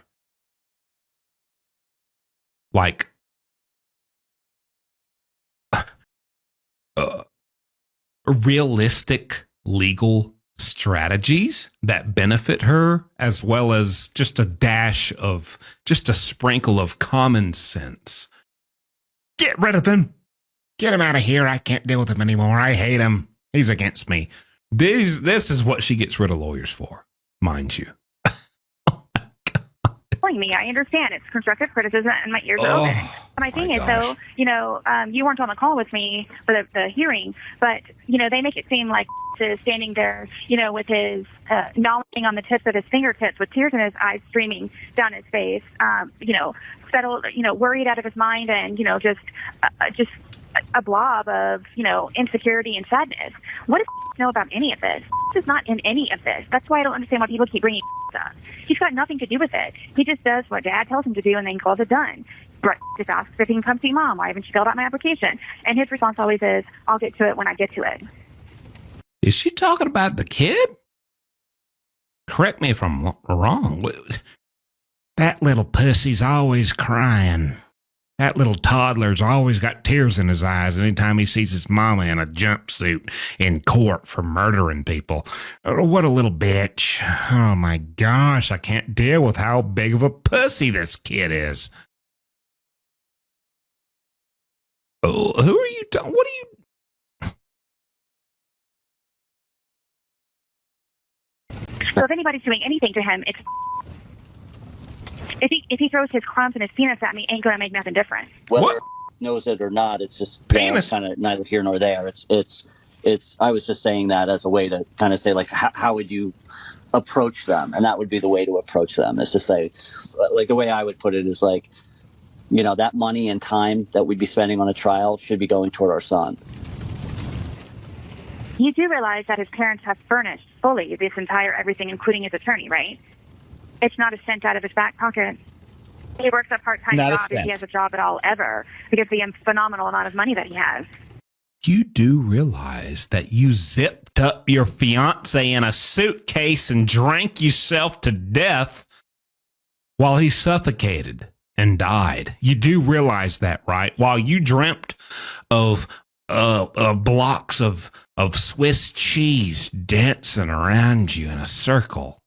Realistic legal strategies that benefit her, as well as just a sprinkle of common sense. Get rid of him. Get him out of here. I can't deal with him anymore. I hate him. He's against me. This is what she gets rid of lawyers for, mind you. Me, I understand it's constructive criticism, and my ears are open. My thing is, though, you weren't on the call with me for the hearing, but they make it seem like is standing there, with his gnawing on the tips of his fingertips, with tears in his eyes streaming down his face, settled, worried out of his mind, and just a blob of insecurity and sadness. What does know about any of this? Is not in any of this. That's why I don't understand why people keep bringing up. He's got nothing to do with it. He just does what Dad tells him to do and then calls it done. Brett just asks if he can come see Mom. Why haven't you filled out my application? And his response always is, I'll get to it when I get to it. Is she talking about the kid? Correct me if I'm wrong. That little pussy's always crying. That little toddler's always got tears in his eyes anytime he sees his mama in a jumpsuit in court for murdering people. What a little bitch. Oh my gosh, I can't deal with how big of a pussy this kid is. Oh, who are you? What are you? So if anybody's doing anything to him, it's if he throws his crumbs and his penis at me, ain't gonna make nothing different. Whether knows it or not, it's just kind of neither here nor there. It's. I was just saying that as a way to kind of say, like, how would you approach them? And that would be the way to approach them, is to say, like, the way I would put it is like, you know, that money and time that we'd be spending on a trial should be going toward our son. You do realize that his parents have furnished fully this entire everything, including his attorney, right? It's not a cent out of his back pocket. He works a part-time Not a job if cent. he has a job at all ever, because of the phenomenal amount of money that he has. You do realize that you zipped up your fiance in a suitcase and drank yourself to death while he suffocated and died. You do realize that, right? While you dreamt of blocks of Swiss cheese dancing around you in a circle,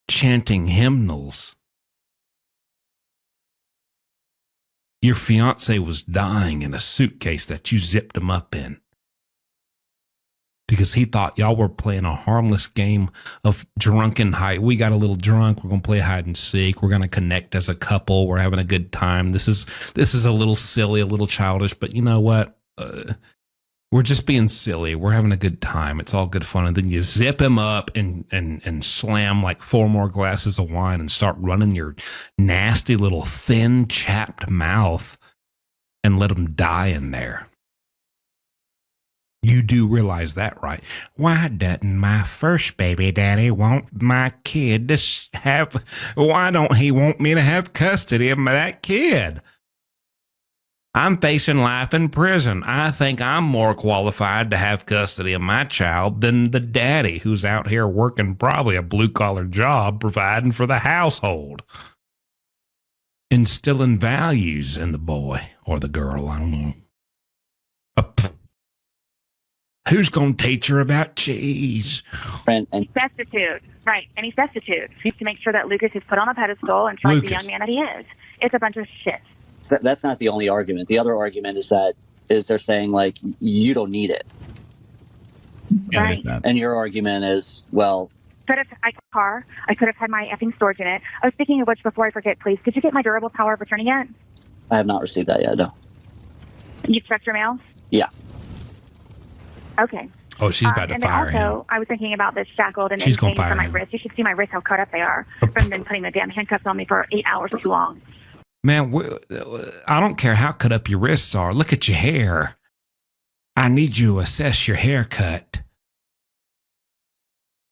chanting hymnals. Your fiance was dying in a suitcase that you zipped him up in because he thought y'all were playing a harmless game of drunken hide. We got a little drunk. We're going to play hide and seek. We're going to connect as a couple. We're having a good time. This is a little silly, a little childish, but you know what? We're just being silly. We're having a good time. It's all good fun. And then you zip him up and slam like 4 more glasses of wine and start running your nasty little thin, chapped mouth and let him die in there. You do realize that, right? Why doesn't my first baby daddy want my kid to have... Why don't he want me to have custody of that kid? I'm facing life in prison. I think I'm more qualified to have custody of my child than the daddy who's out here working probably a blue-collar job providing for the household. Instilling values in the boy or the girl, I don't know. Who's going to teach her about cheese? He's destitute. Right, and he's destitute. To make sure that Lucas is put on a pedestal and tried the young man that he is. It's a bunch of shit. So that's not the only argument. The other argument is they're saying, like, you don't need it. Right. And your argument is, well... I could have had my effing storage in it. I was thinking of which, before I forget, please, did you get my durable power of attorney yet? I have not received that yet, no. You've checked your mail? Yeah. Okay. Oh, she's about to fire him. And then also, I was thinking about this shackled and She's gonna anything for fire my him. wrist. You should see my wrists, how cut up they are from them putting the damn handcuffs on me for 8 hours too long. Man, I don't care how cut up your wrists are. Look at your hair. I need you to assess your haircut.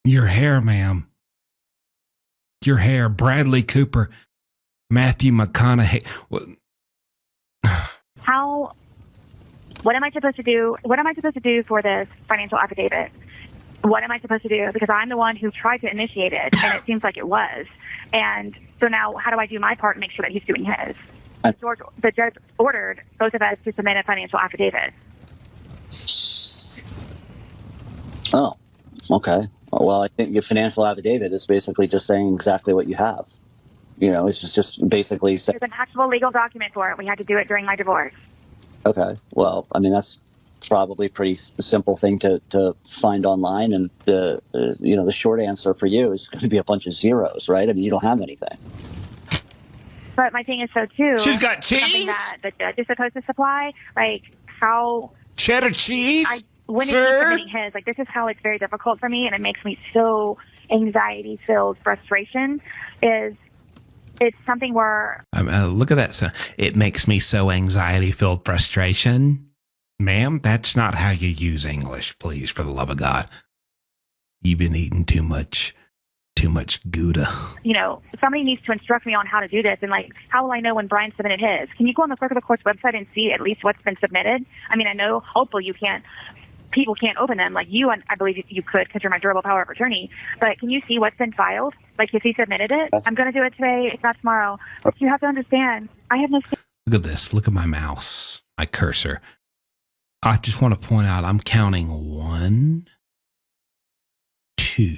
Your hair, ma'am. Your hair, Bradley Cooper, Matthew McConaughey. What am I supposed to do? What am I supposed to do for this financial affidavit? What am I supposed to do? Because I'm the one who tried to initiate it, and it seems like it was. And so now, how do I do my part and make sure that he's doing his? The judge ordered both of us to submit a financial affidavit. Oh, okay. Well, I think your financial affidavit is basically just saying exactly what you have. You know, it's just basically... There's an actual legal document for it. We had to do it during my divorce. Okay. Well, I mean, that's probably a pretty simple thing to find online. And the short answer for you is going to be a bunch of zeros, right? I mean, you don't have anything. But my thing is, so too... She's got cheese? Something that the judge is supposed to supply, like, how... Cheddar cheese? When he's submitting his, like, this is how it's very difficult for me, and it makes me so anxiety-filled frustration, is it's something where... Look at that. It makes me so anxiety-filled frustration. Ma'am, that's not how you use English, please, for the love of God. You've been eating too much Gouda. You know, somebody needs to instruct me on how to do this, and, like, how will I know when Brian submitted his? Can you go on the clerk of the court's website and see at least what's been submitted? I mean, I know, hopefully you can't people can't open them. Like you, I believe you could because you're my durable power of attorney. But can you see what's been filed? Like if he submitted it, I'm going to do it today, if not tomorrow. But you have to understand, I have no... Look at this. Look at my mouse, my cursor. I just want to point out I'm counting 1, 2,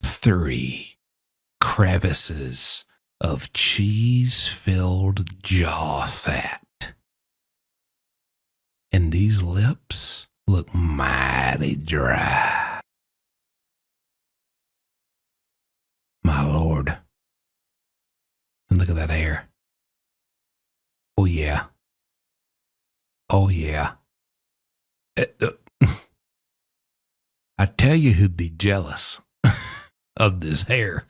3 crevices of cheese-filled jaw fat. And these lips look mighty dry. My Lord. And look at that hair. Oh, yeah. Oh, yeah. I tell you who'd be jealous of this hair.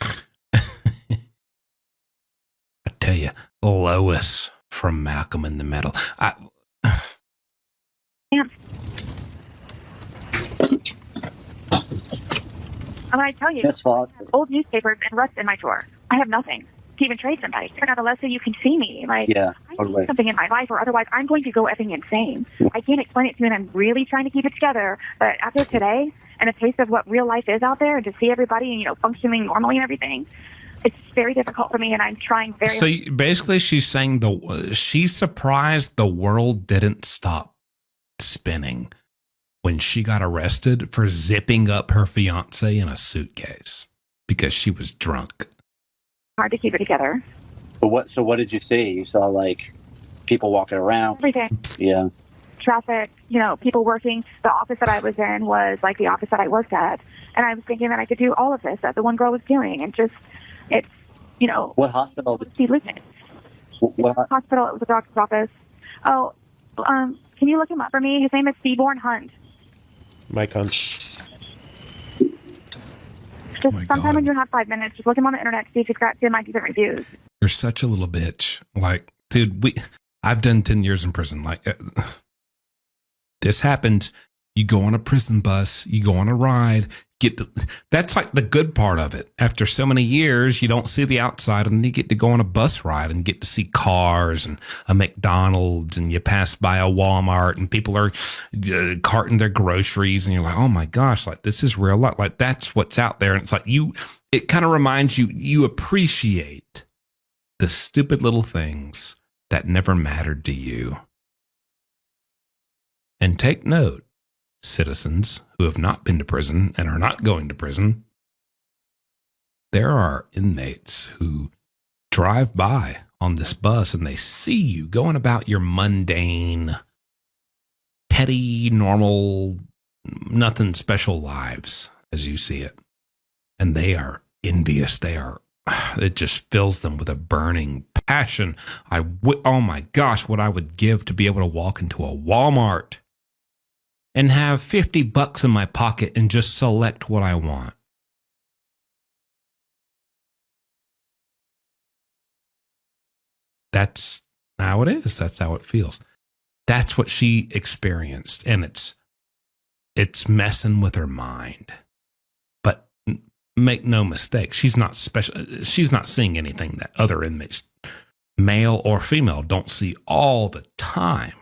I tell you, Lois from Malcolm in the Middle. I'm going to tell you, old newspapers and rust in my drawer. I have nothing to even trade somebody. Turn out unless so you can see me. Like, I need something in my life, or otherwise I'm going to go effing insane. I can't explain it to you, and I'm really trying to keep it together. But after today, and a taste of what real life is out there, and to see everybody, and, you know, functioning normally and everything, it's very difficult for me, and I'm trying very hard. So basically she's saying she's surprised the world didn't stop spinning when she got arrested for zipping up her fiance in a suitcase because she was drunk. Hard to keep it together. But so what did you see? You saw like people walking around? Everything. Yeah. Traffic, you know, people working. The office that I was in was like the office that I worked at. And I was thinking that I could do all of this that the one girl was doing. And just, it's, you know. What hospital? What hospital? It was a doctor's office. Oh, can you look him up for me? His name is Seaborn Hunt. Mike Hunt. Just sometime when you have 5 minutes, just look him on the internet, see if he's got 10 decent reviews. You're such a little bitch. Like, dude, I've done 10 years in prison. Like, this happens. You go on a prison bus, you go on a ride, that's like the good part of it. After so many years, you don't see the outside, and you get to go on a bus ride and get to see cars and a McDonald's, and you pass by a Walmart and people are carting their groceries, and you're like, oh my gosh, like this is real life. Like that's what's out there. And it's like it kind of reminds you appreciate the stupid little things that never mattered to you. And take note, citizens who have not been to prison and are not going to prison, there are inmates who drive by on this bus and they see you going about your mundane, petty, normal, nothing special lives as you see it. And they are envious. It just fills them with a burning passion. Oh my gosh, what I would give to be able to walk into a Walmart and have $50 in my pocket and just select what I want. That's how it is. That's how it feels. That's what she experienced, and it's messing with her mind. But make no mistake, she's not special. She's not seeing anything that other inmates, male or female, don't see all the time.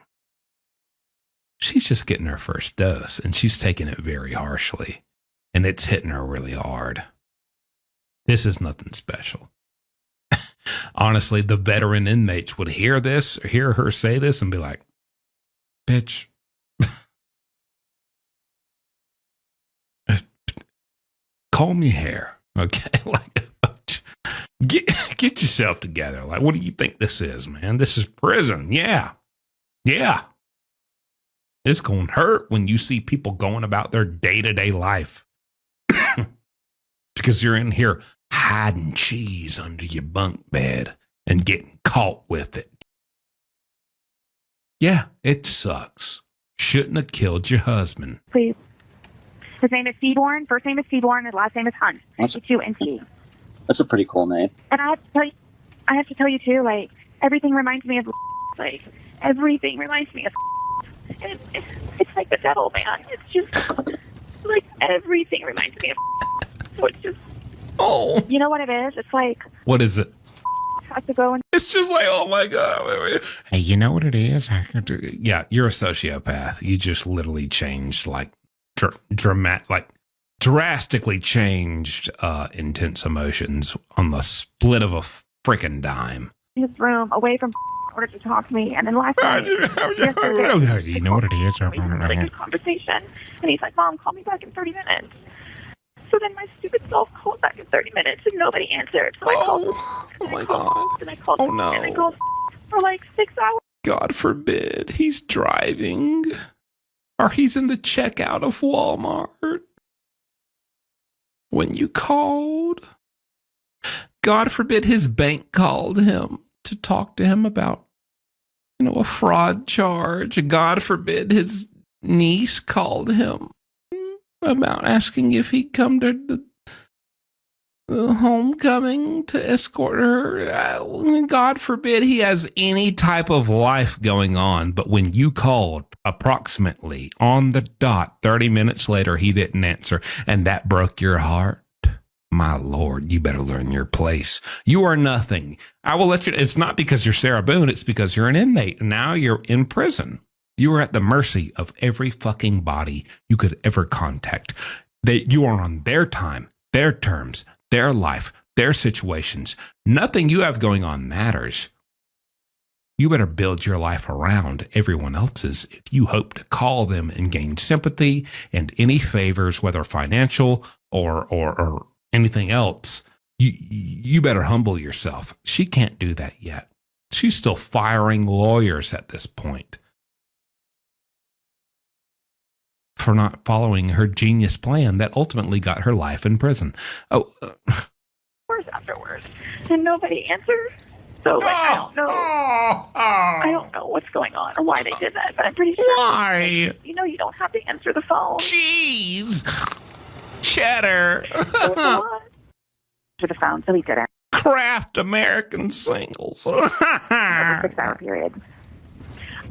She's just getting her first dose, and she's taking it very harshly, and it's hitting her really hard. This is nothing special. Honestly, the veteran inmates would hear this, or hear her say this, and be like, bitch, comb your hair, okay? Like, get yourself together. Like, what do you think this is, man? This is prison. Yeah. It's going to hurt when you see people going about their day-to-day life because you're in here hiding cheese under your bunk bed and getting caught with it. Yeah, it sucks. Shouldn't have killed your husband. Please. His name is Seaborn. First name is Seaborn. His last name is Hunt. H-U-N-T. That's a pretty cool name. And I have to tell you too, like, everything reminds me of, like, everything reminds me of. It's like the devil, man. It's just like everything reminds me of. So it's just. Oh. You know what it is? It's like. What is it? has to go and. It's just like, oh my God. Hey, you know what it is? Yeah, you're a sociopath. You just literally changed like drastically changed intense emotions on the split of a freaking dime. His room away from in order to talk to me, and then last night, You know what it is? really good conversation, and he's like, "Mom, call me back in 30 minutes." So then my stupid self called back in 30 minutes, and nobody answered. So I called. Oh my God! And I called. Oh no! And I called for like 6 hours. God forbid he's driving, or he's in the checkout of Walmart when you called. God forbid his bank called him to talk to him about, a fraud charge. God forbid his niece called him about asking if he'd come to the homecoming to escort her. God forbid he has any type of life going on. But when you called approximately on the dot 30 minutes later, he didn't answer, and that broke your heart. My Lord, you better learn your place. You are nothing. I will let you. It's not because you're Sarah Boone. It's because you're an inmate. And now you're in prison. You are at the mercy of every fucking body you could ever contact. You are on their time, their terms, their life, their situations. Nothing you have going on matters. You better build your life around everyone else's if you hope to call them and gain sympathy and any favors, whether financial or anything else. You better humble yourself. She can't do that yet. She's still firing lawyers at this point for not following her genius plan that ultimately got her life in prison. Hours afterwards, and nobody answered. So I don't know. I don't know what's going on or why they did that, but I'm pretty sure. Why? You don't have to answer the phone. Jeez. Cheddar. To the phone, so he did it. Kraft American singles. Over a 6-hour period.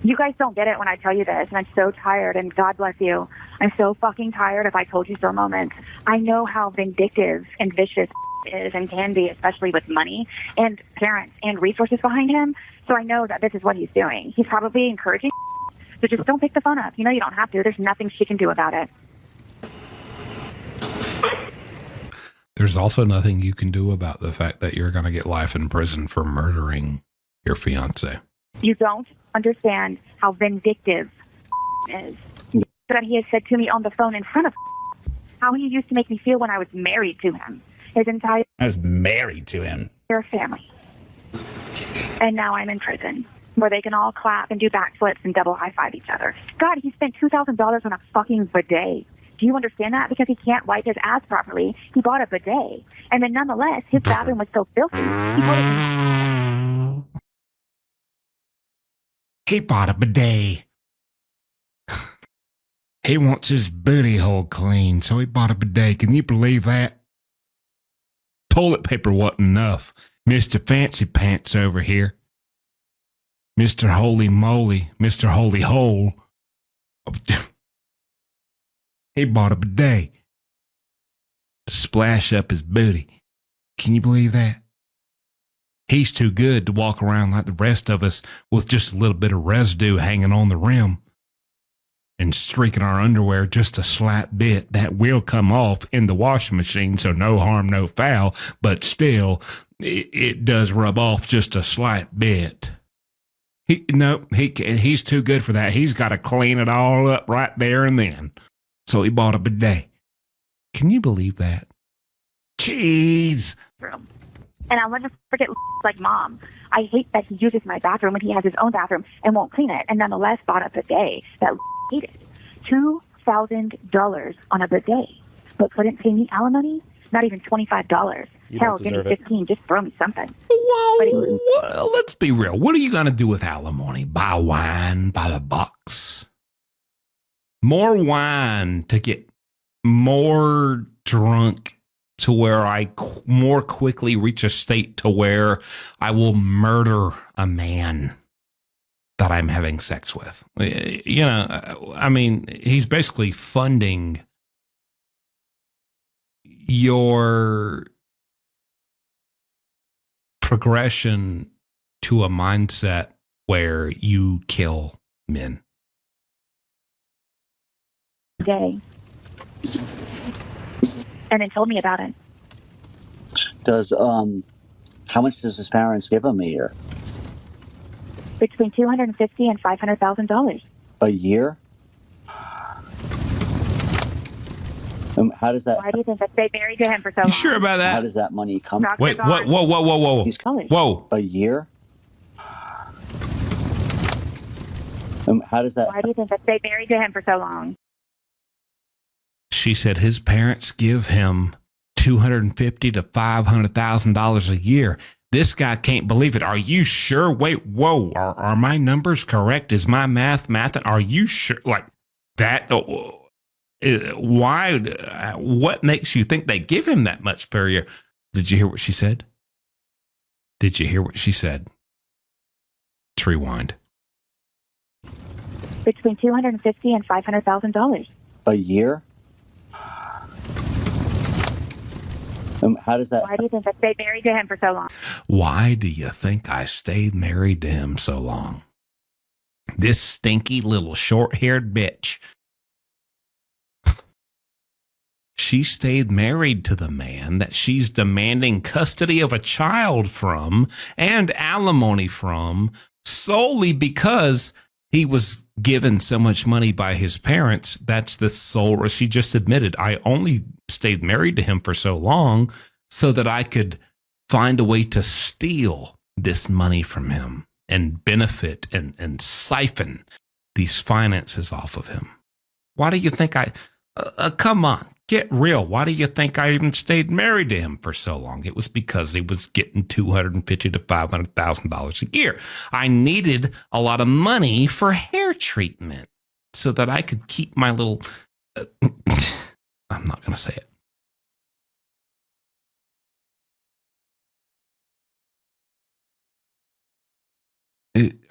You guys don't get it when I tell you this, and I'm so tired, and God bless you. I'm so fucking tired if I told you for a moment. I know how vindictive and vicious is and can be, especially with money and parents and resources behind him. So I know that this is what he's doing. He's probably encouraging, so just don't pick the phone up. You don't have to. There's nothing she can do about it. There's also nothing you can do about the fact that you're going to get life in prison for murdering your fiance. You don't understand how vindictive is. That he has said to me on the phone in front of how he used to make me feel when I was married to him. I was married to him. Their family. And now I'm in prison, where they can all clap and do backflips and double high-five each other. God, he spent $2,000 on a fucking bidet. Do you understand that? Because he can't wipe his ass properly, he bought a bidet. And then nonetheless, his bathroom was so filthy, he bought a bidet. He wants his booty hole clean, so he bought a bidet. Can you believe that? Toilet paper wasn't enough. Mr. Fancy Pants over here. Mr. Holy Moly. Mr. Holy Hole. He bought a bidet to splash up his booty. Can you believe that? He's too good to walk around like the rest of us with just a little bit of residue hanging on the rim and streaking our underwear just a slight bit. That will come off in the washing machine, so no harm, no foul, but still, it does rub off just a slight bit. He's too good for that. He's got to clean it all up right there and then. So he bought a bidet. Can you believe that? Jeez. And I'll never forget, like, Mom, I hate that he uses my bathroom when he has his own bathroom and won't clean it, and nonetheless bought a bidet that hated. $2,000 on a bidet, but couldn't pay me alimony? Not even $25. Hell, give me 15. Just throw me something. Well, let's be real. What are you going to do with alimony? Buy wine by the box? More wine to get more drunk to where I more quickly reach a state to where I will murder a man that I'm having sex with. I mean, he's basically funding your progression to a mindset where you kill men? Day. And then told me about it. Does how much does his parents give him a year? Between $250,000 and $500,000. A year? How does that? Why do you think that they married to him for so long? You sure about that? How does that money come? Wait, what? Whoa. He's Whoa. A year? How does that? Why do you think that they married to him for so long? She said his parents give him $250,000 to $500,000 a year. This guy can't believe it. Are you sure? Wait, whoa. Are my numbers correct? Is my math? Are you sure? Like that? Why? What makes you think they give him that much per year? Did you hear what she said? Let's rewind. Between $250,000 and $500,000. A year? How does that? Why do you think that they married to him for so long? Why do you think I stayed married to him so long? This stinky little short-haired bitch. She stayed married to the man that she's demanding custody of a child from and alimony from solely because he was given so much money by his parents. That's the sole. She just admitted, I only stayed married to him for so long so that I could find a way to steal this money from him and benefit and siphon these finances off of him. Why do you think come on, get real. Why do you think I even stayed married to him for so long? It was because he was getting $250,000 to $500,000 a year. I needed a lot of money for hair treatment so that I could keep my little, I'm not going to say it.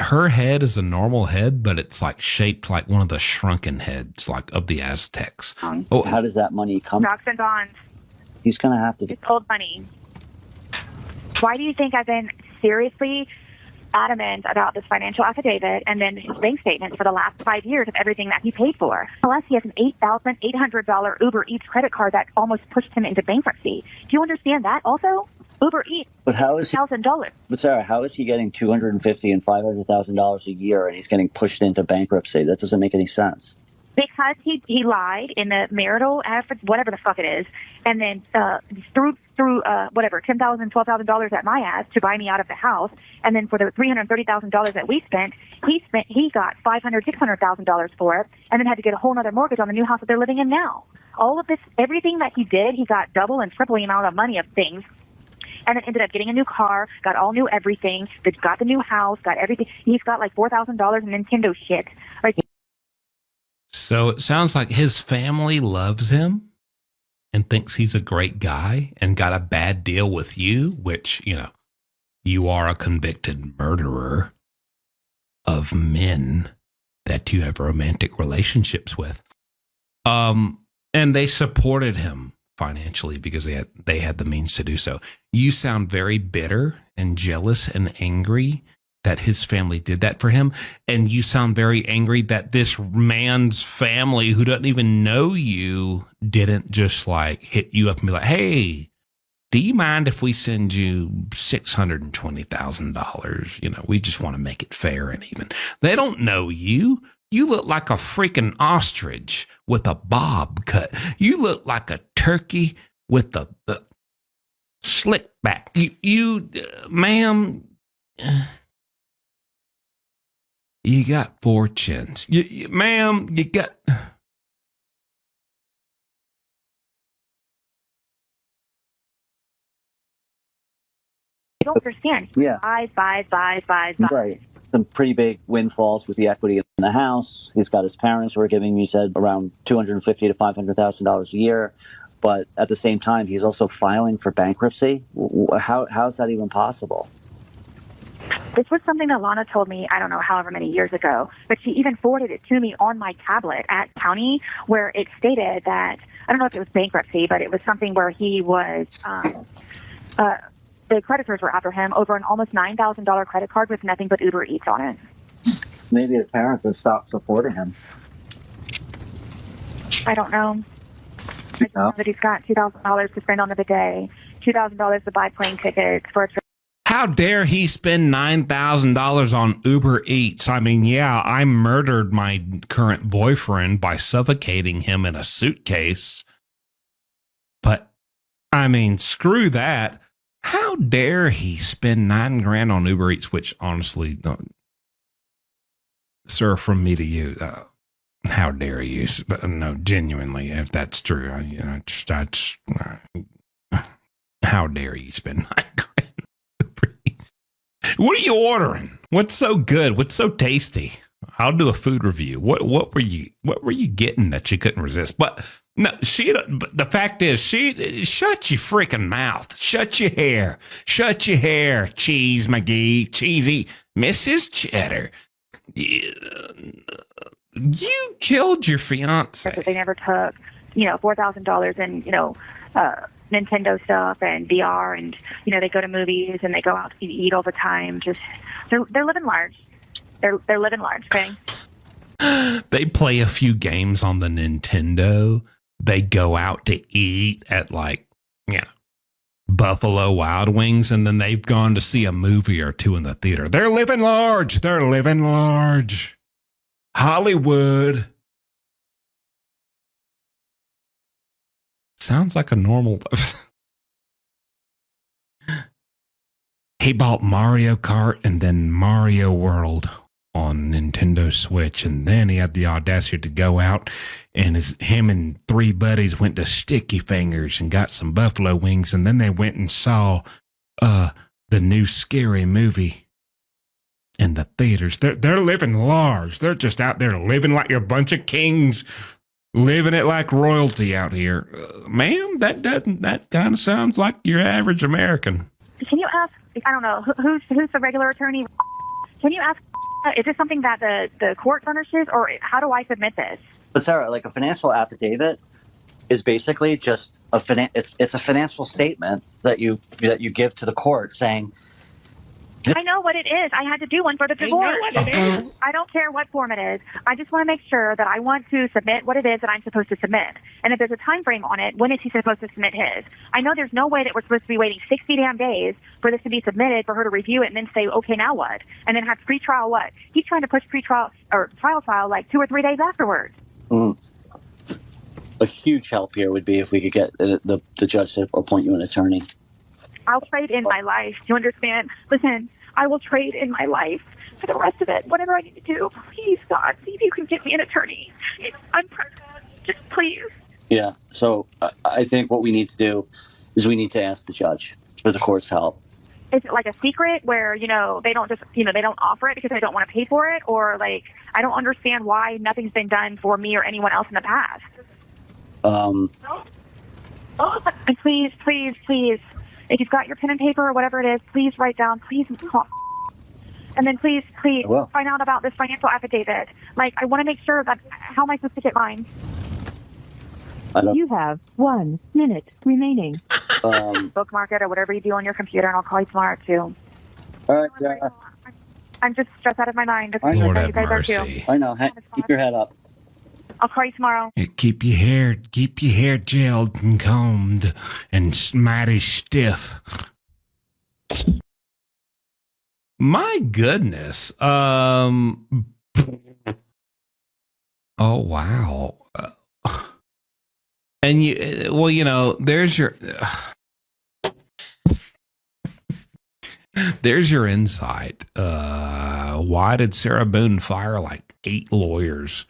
Her head is a normal head, but it's like shaped like one of the shrunken heads, like of the Aztecs. Oh, how does that money come? Stocks and bonds. He's going to have to. It's old money. Why do you think I've been seriously adamant about this financial affidavit and then his bank statements for the last 5 years of everything that he paid for? Plus, he has an $8,800 Uber Eats credit card that almost pushed him into bankruptcy. Do you understand that also? Uber Eats. But how is he? $1,000. But Sarah, how is he getting $250,000 and $500,000 a year, and he's getting pushed into bankruptcy? That doesn't make any sense. Because he lied in the marital whatever the fuck it is, and then threw whatever $10,000, $12,000 at my ass to buy me out of the house, and then for the $330,000 that we spent, he got $500,000, $600,000 for it, and then had to get a whole other mortgage on the new house that they're living in now. All of this, everything that he did, he got double and triple the amount of money of things. And then ended up getting a new car, got all new everything, got the new house, got everything. He's got like $4,000 in Nintendo shit. Like, so it sounds like his family loves him and thinks he's a great guy and got a bad deal with you, which, you are a convicted murderer of men that you have romantic relationships with. And they supported him financially because they had the means to do so. You sound very bitter and jealous and angry that his family did that for him. And you sound very angry that this man's family, who doesn't even know you, didn't just like hit you up and be like, hey, do you mind if we send you $620,000? We just want to make it fair and even. They don't know you. You look like a freaking ostrich with a bob cut. You look like a turkey with the slick back. Ma'am, you got four chins. Ma'am, you got. I don't understand. Yeah. Buys. Right. Some pretty big windfalls with the equity in the house. He's got his parents who are giving, you said, around $250,000 to $500,000 a year. But at the same time, he's also filing for bankruptcy. How is that even possible? This was something that Lana told me, I don't know, however many years ago, but she even forwarded it to me on my tablet at county, where it stated that, I don't know if it was bankruptcy, but it was something where he was the creditors were after him over an almost $9,000 credit card with nothing but Uber Eats on it. Maybe his parents have stopped supporting him. I don't know. I just know that he's got $2,000 to spend on the bidet, $2,000 to buy plane tickets for a trip. How dare he spend $9,000 on Uber Eats? I mean, yeah, I murdered my current boyfriend by suffocating him in a suitcase. But, I mean, screw that. How dare he spend $9,000 on Uber Eats, which honestly, sir, from me to you, how dare you? But no, genuinely, if that's true, how dare you spend $9,000? What are you ordering? What's so good? What's so tasty? I'll do a food review. What were you getting that you couldn't resist? But no, but the fact is, shut your freaking mouth. Shut your hair. Shut your hair, Cheese McGee, Cheesy, Mrs. Cheddar. You killed your fiance. They never took, $4,000 in, Nintendo stuff and VR, and they go to movies and they go out to eat all the time. Just they're living large. They're living large. Okay. They play a few games on the Nintendo. They go out to eat at Buffalo Wild Wings, and then they've gone to see a movie or two in the theater. They're living large. They're living large. Hollywood. Sounds like a normal. He bought Mario Kart and then Mario World on Nintendo Switch, and then he had the audacity to go out and him and 3 buddies went to Sticky Fingers and got some buffalo wings, and then they went and saw the new scary movie in the theaters. They're living large. They're just out there living like a bunch of kings. Living it like royalty out here. Ma'am, that kind of sounds like your average American. Can you ask, I don't know, who's the regular attorney? Can you ask, is this something that the court furnishes, or how do I submit this? But Sarah, like a financial affidavit is basically just it's a financial statement that you give to the court saying, I know what it is. I had to do one for the divorce. I don't care what form it is. I just want to make sure that I want to submit what it is that I'm supposed to submit. And if there's a time frame on it, when is he supposed to submit his? I know there's no way that we're supposed to be waiting 60 damn days for this to be submitted, for her to review it and then say, okay, now what? And then have pretrial what? He's trying to push pretrial or trial like 2 or 3 days afterwards. A huge help here would be if we could get the judge to appoint you an attorney. I'll trade in my life. Do you understand? Listen, I will trade in my life for the rest of it. Whatever I need to do, please, God, see if you can get me an attorney. I'm pregnant. Just please. Yeah. So I think what we need to do is we need to ask the judge for the court's help. Is it like a secret where, they don't just, they don't offer it because they don't want to pay for it? Or I don't understand why nothing's been done for me or anyone else in the past. And please, if you've got your pen and paper or whatever it is, please write down, please call. And then please find out about this financial affidavit. I want to make sure that, how am I supposed to get mine? You have 1 minute remaining. Bookmark it or whatever you do on your computer, and I'll call you tomorrow too. All right, I'm just stressed out of my mind. Lord you have guys mercy. Are too. I know. Keep your head up. I'll call you tomorrow. Keep your hair gelled and combed and mighty stiff. My goodness. Oh, wow. And there's your insight. Why did Sarah Boone fire 8 lawyers?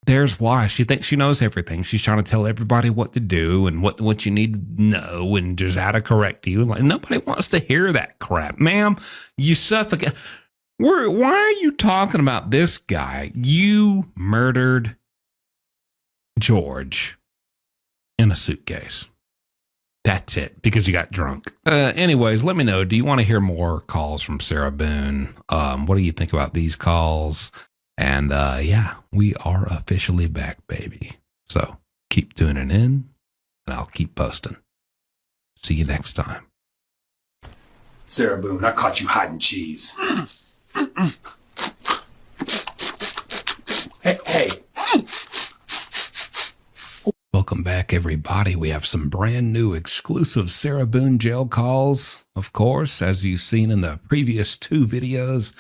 There's why. She thinks she knows everything. She's trying to tell everybody what to do and what you need to know and just how to correct you. Nobody wants to hear that crap. Ma'am, you suffocate. Why are you talking about this guy? You murdered George in a suitcase. That's it, because you got drunk. Anyways, let me know. Do you want to hear more calls from Sarah Boone? What do you think about these calls? And we are officially back, baby. So keep tuning in, and I'll keep posting. See you next time. Sarah Boone, I caught you hiding cheese. Hey. Welcome back, everybody. We have some brand new exclusive Sarah Boone jail calls. Of course, as you've seen in the previous 2 videos,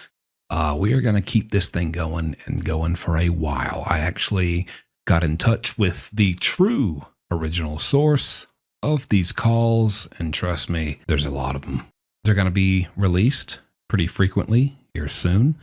we are going to keep this thing going and going for a while. I actually got in touch with the true original source of these calls, and trust me, there's a lot of them. They're going to be released pretty frequently here soon.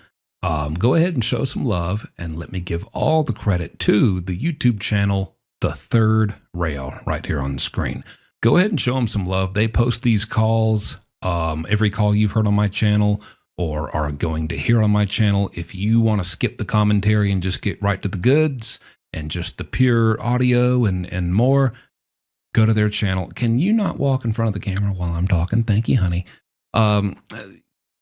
Go ahead and show some love, and let me give all the credit to the YouTube channel, The Third Rail, right here on the screen. Go ahead and show them some love. They post these calls, every call you've heard on my channel or are going to hear on my channel. If you want to skip the commentary and just get right to the goods and just the pure audio and more, go to their channel. Can you not walk in front of the camera while I'm talking? Thank you, honey.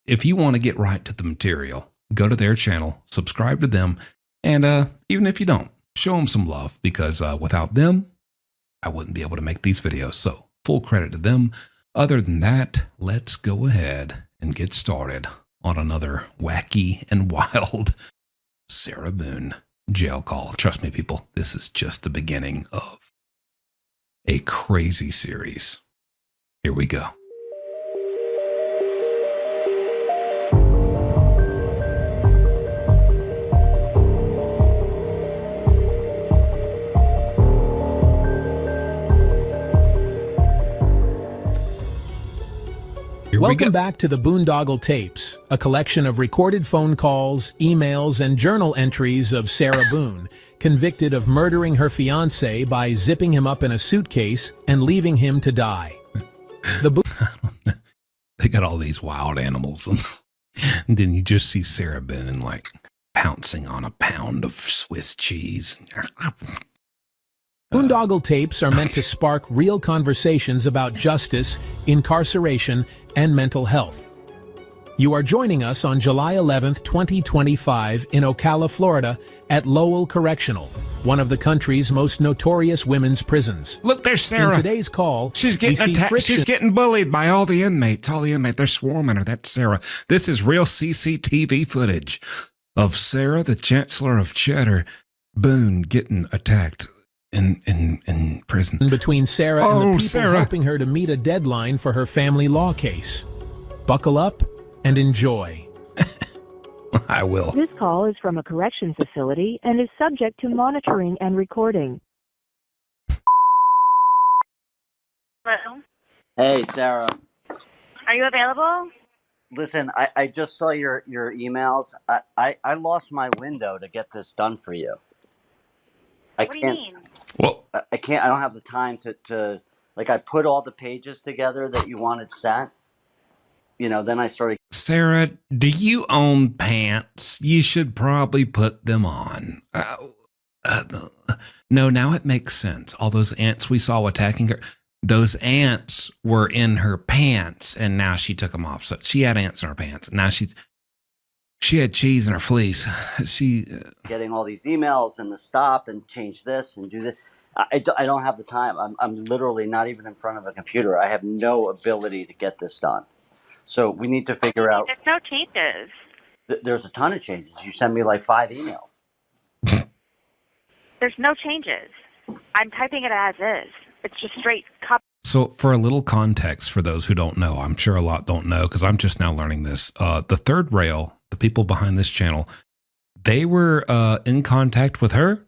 If you want to get right to the material, go to their channel, subscribe to them, and even if you don't, show them some love, because without them, I wouldn't be able to make these videos. So full credit to them. Other than that, let's go ahead and get started on another wacky and wild Sarah Boone jail call. Trust me, people, this is just the beginning of a crazy series. Here we go. Welcome back to the Boondoggle Tapes, a collection of recorded phone calls, emails, and journal entries of Sarah Boone, convicted of murdering her fiancé by zipping him up in a suitcase and leaving him to die. They got all these wild animals, and then you just see Sarah Boone like pouncing on a pound of Swiss cheese. Boondoggle Tapes are meant to spark real conversations about justice, incarceration, and mental health. You are joining us on July 11th, 2025 in Ocala, Florida at Lowell Correctional, one of the country's most notorious women's prisons. Look, there's Sarah. In today's call, she's getting attacked. She's getting bullied by all the inmates. They're swarming her. That's Sarah. This is real CCTV footage of Sarah, the Chancellor of Cheddar, Boone, getting attacked in prison. Between Sarah and the people helping her to meet a deadline for her family law case. Buckle up and enjoy. I will. This call is from a correction facility and is subject to monitoring and recording. Hello? Hey, Sarah. Are you available? Listen, I just saw your emails. I lost my window to get this done for you. What do you mean? Well, I can't. I don't have the time to like. I put all the pages together that you wanted sent. Then I started. Sarah, do you own pants? You should probably put them on. No, now it makes sense. All those ants we saw attacking her, those ants were in her pants, and now she took them off. So she had ants in her pants. Now she had cheese in her fleece. Getting all these emails and the stop and change this and do this. I don't have the time. I'm literally not even in front of a computer. I have no ability to get this done. So we need to figure out. There's no changes. There's a ton of changes. You send me like 5 emails. There's no changes. I'm typing it as is. It's just straight copy. So for a little context for those who don't know, I'm sure a lot don't know because I'm just now learning this. The Third Rail, the people behind this channel, they were in contact with her.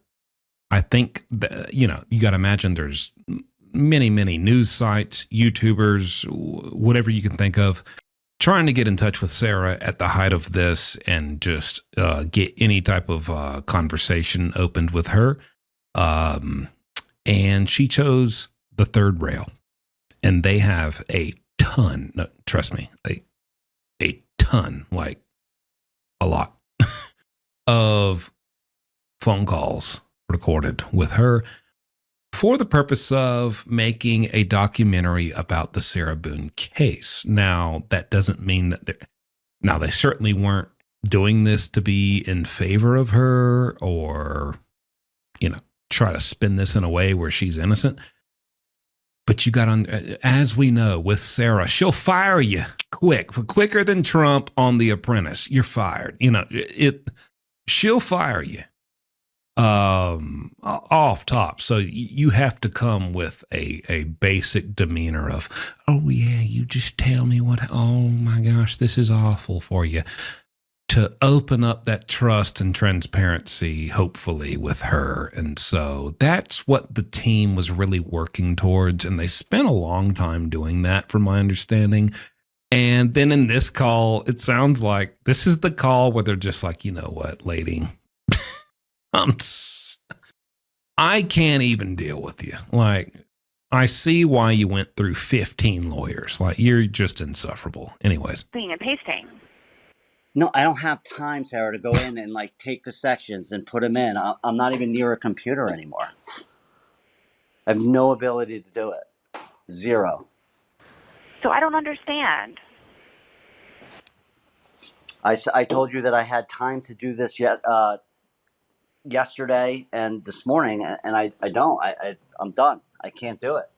I think that, you got to imagine there's many news sites, YouTubers, whatever you can think of, trying to get in touch with Sarah at the height of this and just get any type of conversation opened with her. And she chose the Third Rail. And they have a ton, no, trust me, a ton, like a lot of phone calls recorded with her for the purpose of making a documentary about the Sarah Boone case. Now, that doesn't mean that they certainly weren't doing this to be in favor of her or, try to spin this in a way where she's innocent. But you got on, as we know with Sarah, she'll fire you quicker than Trump on The Apprentice. You're fired. You know, she'll fire you off top. So you have to come with a basic demeanor of, oh yeah, you just tell me oh my gosh, this is awful for you, to open up that trust and transparency, hopefully, with her. And so that's what the team was really working towards. And they spent a long time doing that, from my understanding. And then in this call, it sounds like this is the call where they're just like, you know what, lady, I can't even deal with you. Like, I see why you went through 15 lawyers. Like, you're just insufferable. Anyways. And pasting. No, I don't have time, Sarah, to go in and like take the sections and put them in. I'm not even near a computer anymore. I have no ability to do it. Zero. So I don't understand. I told you that I had time to do this yesterday and this morning, and I don't. I'm done. I can't do it.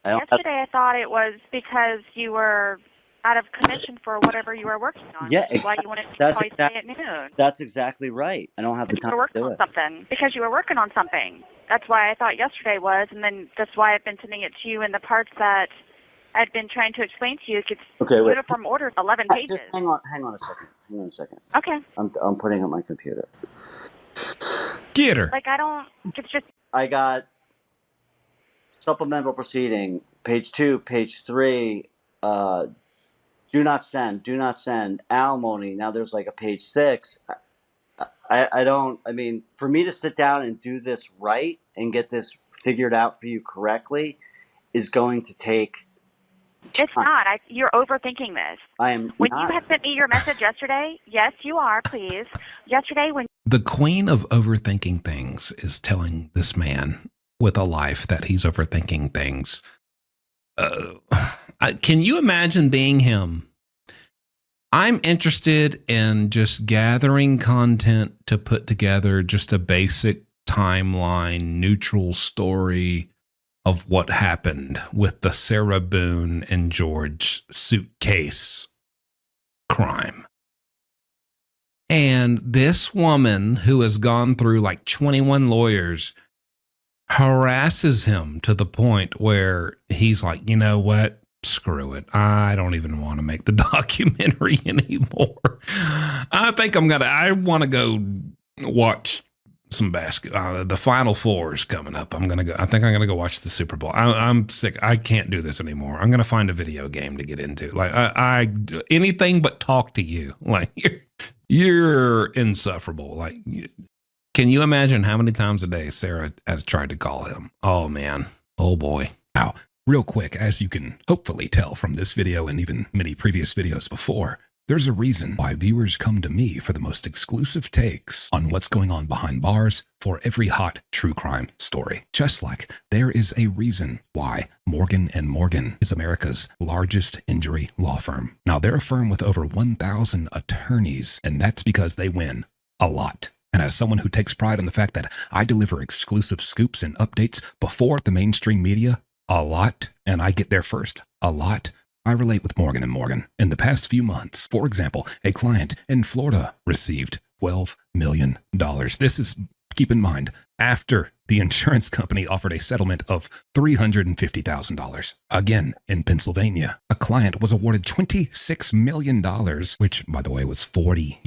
Yesterday I thought it was because you were out of commission for whatever you were working on. Yeah, exactly. Why you wanted to call you today at noon. That's exactly right. I don't have the time to do it. Because you were working on something. That's why I thought yesterday was, and then that's why I've been sending it to you in the parts that I've been trying to explain to you. It's uniform order, 11 pages. Just hang on a second. Okay. I'm putting up my computer. Get her. Like, I don't, it's just. I got supplemental proceeding, page 2, page 3, do not send, alimony. Now there's like a page 6. I mean, for me to sit down and do this right and get this figured out for you correctly is going to take time. It's not. You're overthinking this. I am When not. you had sent me your message yesterday, yes, you are, please. Yesterday when. The queen of overthinking things is telling this man with a life that he's overthinking things. Can you imagine being him? I'm interested in just gathering content to put together just a basic timeline, neutral story of what happened with the Sarah Boone and George suitcase crime. And this woman, who has gone through like 21 lawyers, harasses him to the point where he's like, you know what? Screw it. I don't even want to make the documentary anymore. I want to go watch some basketball. The Final Four is coming up. I think I'm going to go watch the Super Bowl. I'm sick. I can't do this anymore. I'm going to find a video game to get into. Like, I anything but talk to you. Like, you're insufferable. Like, can you imagine how many times a day Sarah has tried to call him? Oh, man. Oh, boy. Now, real quick, as you can hopefully tell from this video and even many previous videos before, there's a reason why viewers come to me for the most exclusive takes on what's going on behind bars for every hot true crime story. Just like there is a reason why Morgan & Morgan is America's largest injury law firm. Now, they're a firm with over 1,000 attorneys, and that's because they win a lot. And as someone who takes pride in the fact that I deliver exclusive scoops and updates before the mainstream media a lot, and I get there first a lot, I relate with Morgan & Morgan. In the past few months, for example, a client in Florida received $12 million. This is, keep in mind, after the insurance company offered a settlement of $350,000. Again, in Pennsylvania, a client was awarded $26 million, which, by the way, was 40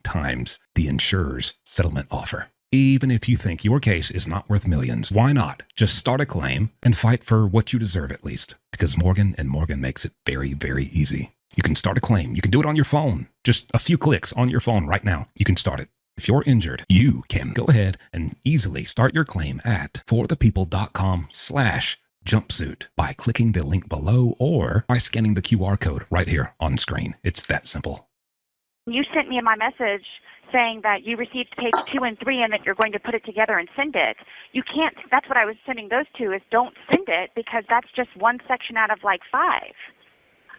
times the insurer's settlement offer. Even if you think your case is not worth millions, why not just start a claim and fight for what you deserve at least? Because Morgan & Morgan makes it very, very easy. You can start a claim. You can do it on your phone. Just a few clicks on your phone right now. You can start it. If you're injured, you can go ahead and easily start your claim at forthepeople.com/jumpsuit by clicking the link below or by scanning the QR code right here on screen. It's that simple. You sent me my message saying that you received page 2 and 3 and that you're going to put it together and send it. You can't, that's what I was sending those to, is don't send it because that's just one section out of like 5.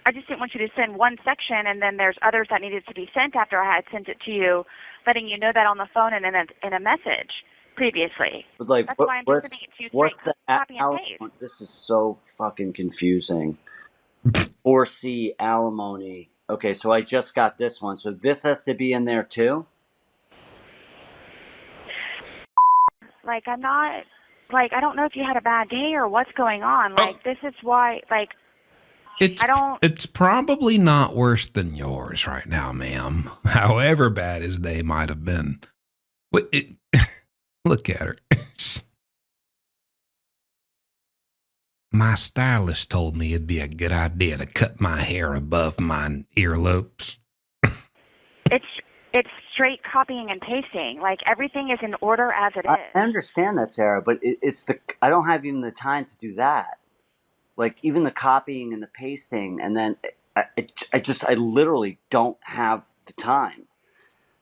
I just didn't want you to send one section and then there's others that needed to be sent after I had sent it to you, letting you know that on the phone and in a message previously. But like, that's why I'm just sending it to you what's straight the copy and paste. This is so fucking confusing. 4C alimony. Okay, so I just got this one. So this has to be in there too? Like, I'm not, like, I don't know if you had a bad day or what's going on. Like, this is why, like, It's probably not worse than yours right now, ma'am. However bad as they might have been. But look at her. My stylist told me it'd be a good idea to cut my hair above my earlobes. it's straight copying and pasting. Like, everything is in order as it is. I understand that, Sarah, but I don't have even the time to do that. Like, even the copying and the pasting, and then I literally don't have the time.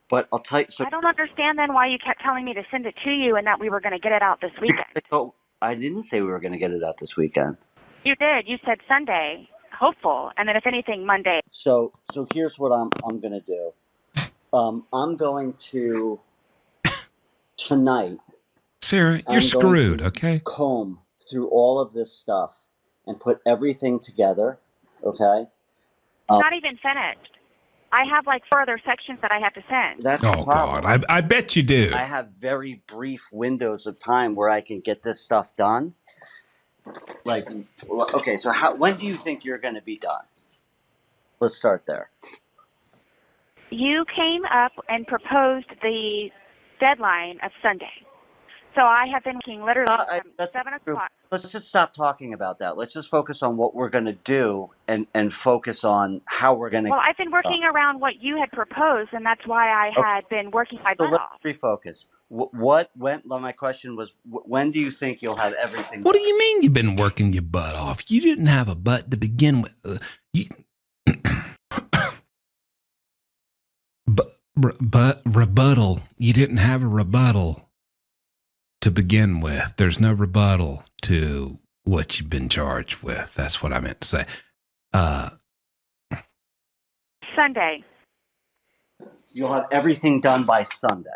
But I'll tell you. So I don't understand then why you kept telling me to send it to you and that we were going to get it out this weekend. So I didn't say we were going to get it out this weekend. You did. You said Sunday, hopeful, and then if anything, Monday. So here's what I'm going to do. I'm going to tonight. Sarah, you're screwed, okay? Comb through all of this stuff and put everything together, okay? Not even finished. I have like 4 other sections that I have to send. That's the problem. God, I bet you do. I have very brief windows of time where I can get this stuff done. Like, okay, so when do you think you're going to be done? Let's start there. You came up and proposed the deadline of Sunday. So I have been working literally from 7 o'clock. Let's just stop talking about that. Let's just focus on what we're going to do and focus on how we're going to. Well, I've been working around what you had proposed, and that's why I had been working my butt off. Let's refocus. My question was, when do you think you'll have everything? What do you mean you've been working your butt off? You didn't have a butt to begin with. But rebuttal. You didn't have a rebuttal to begin with. There's no rebuttal to what you've been charged with. That's what I meant to say. Sunday. You'll have everything done by Sunday.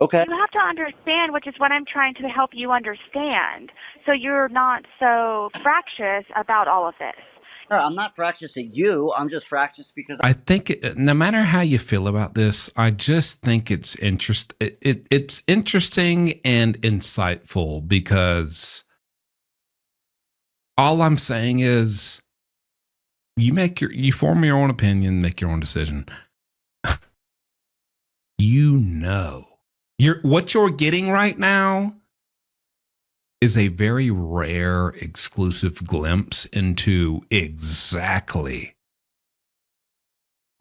Okay. You have to understand, which is what I'm trying to help you understand, so you're not so fractious about all of this. No, I'm not fractious at you. I'm just fractious because I think no matter how you feel about this, I just think it's it's interesting and insightful, because all I'm saying is you form your own opinion, make your own decision. What you're getting right now is a very rare, exclusive glimpse into exactly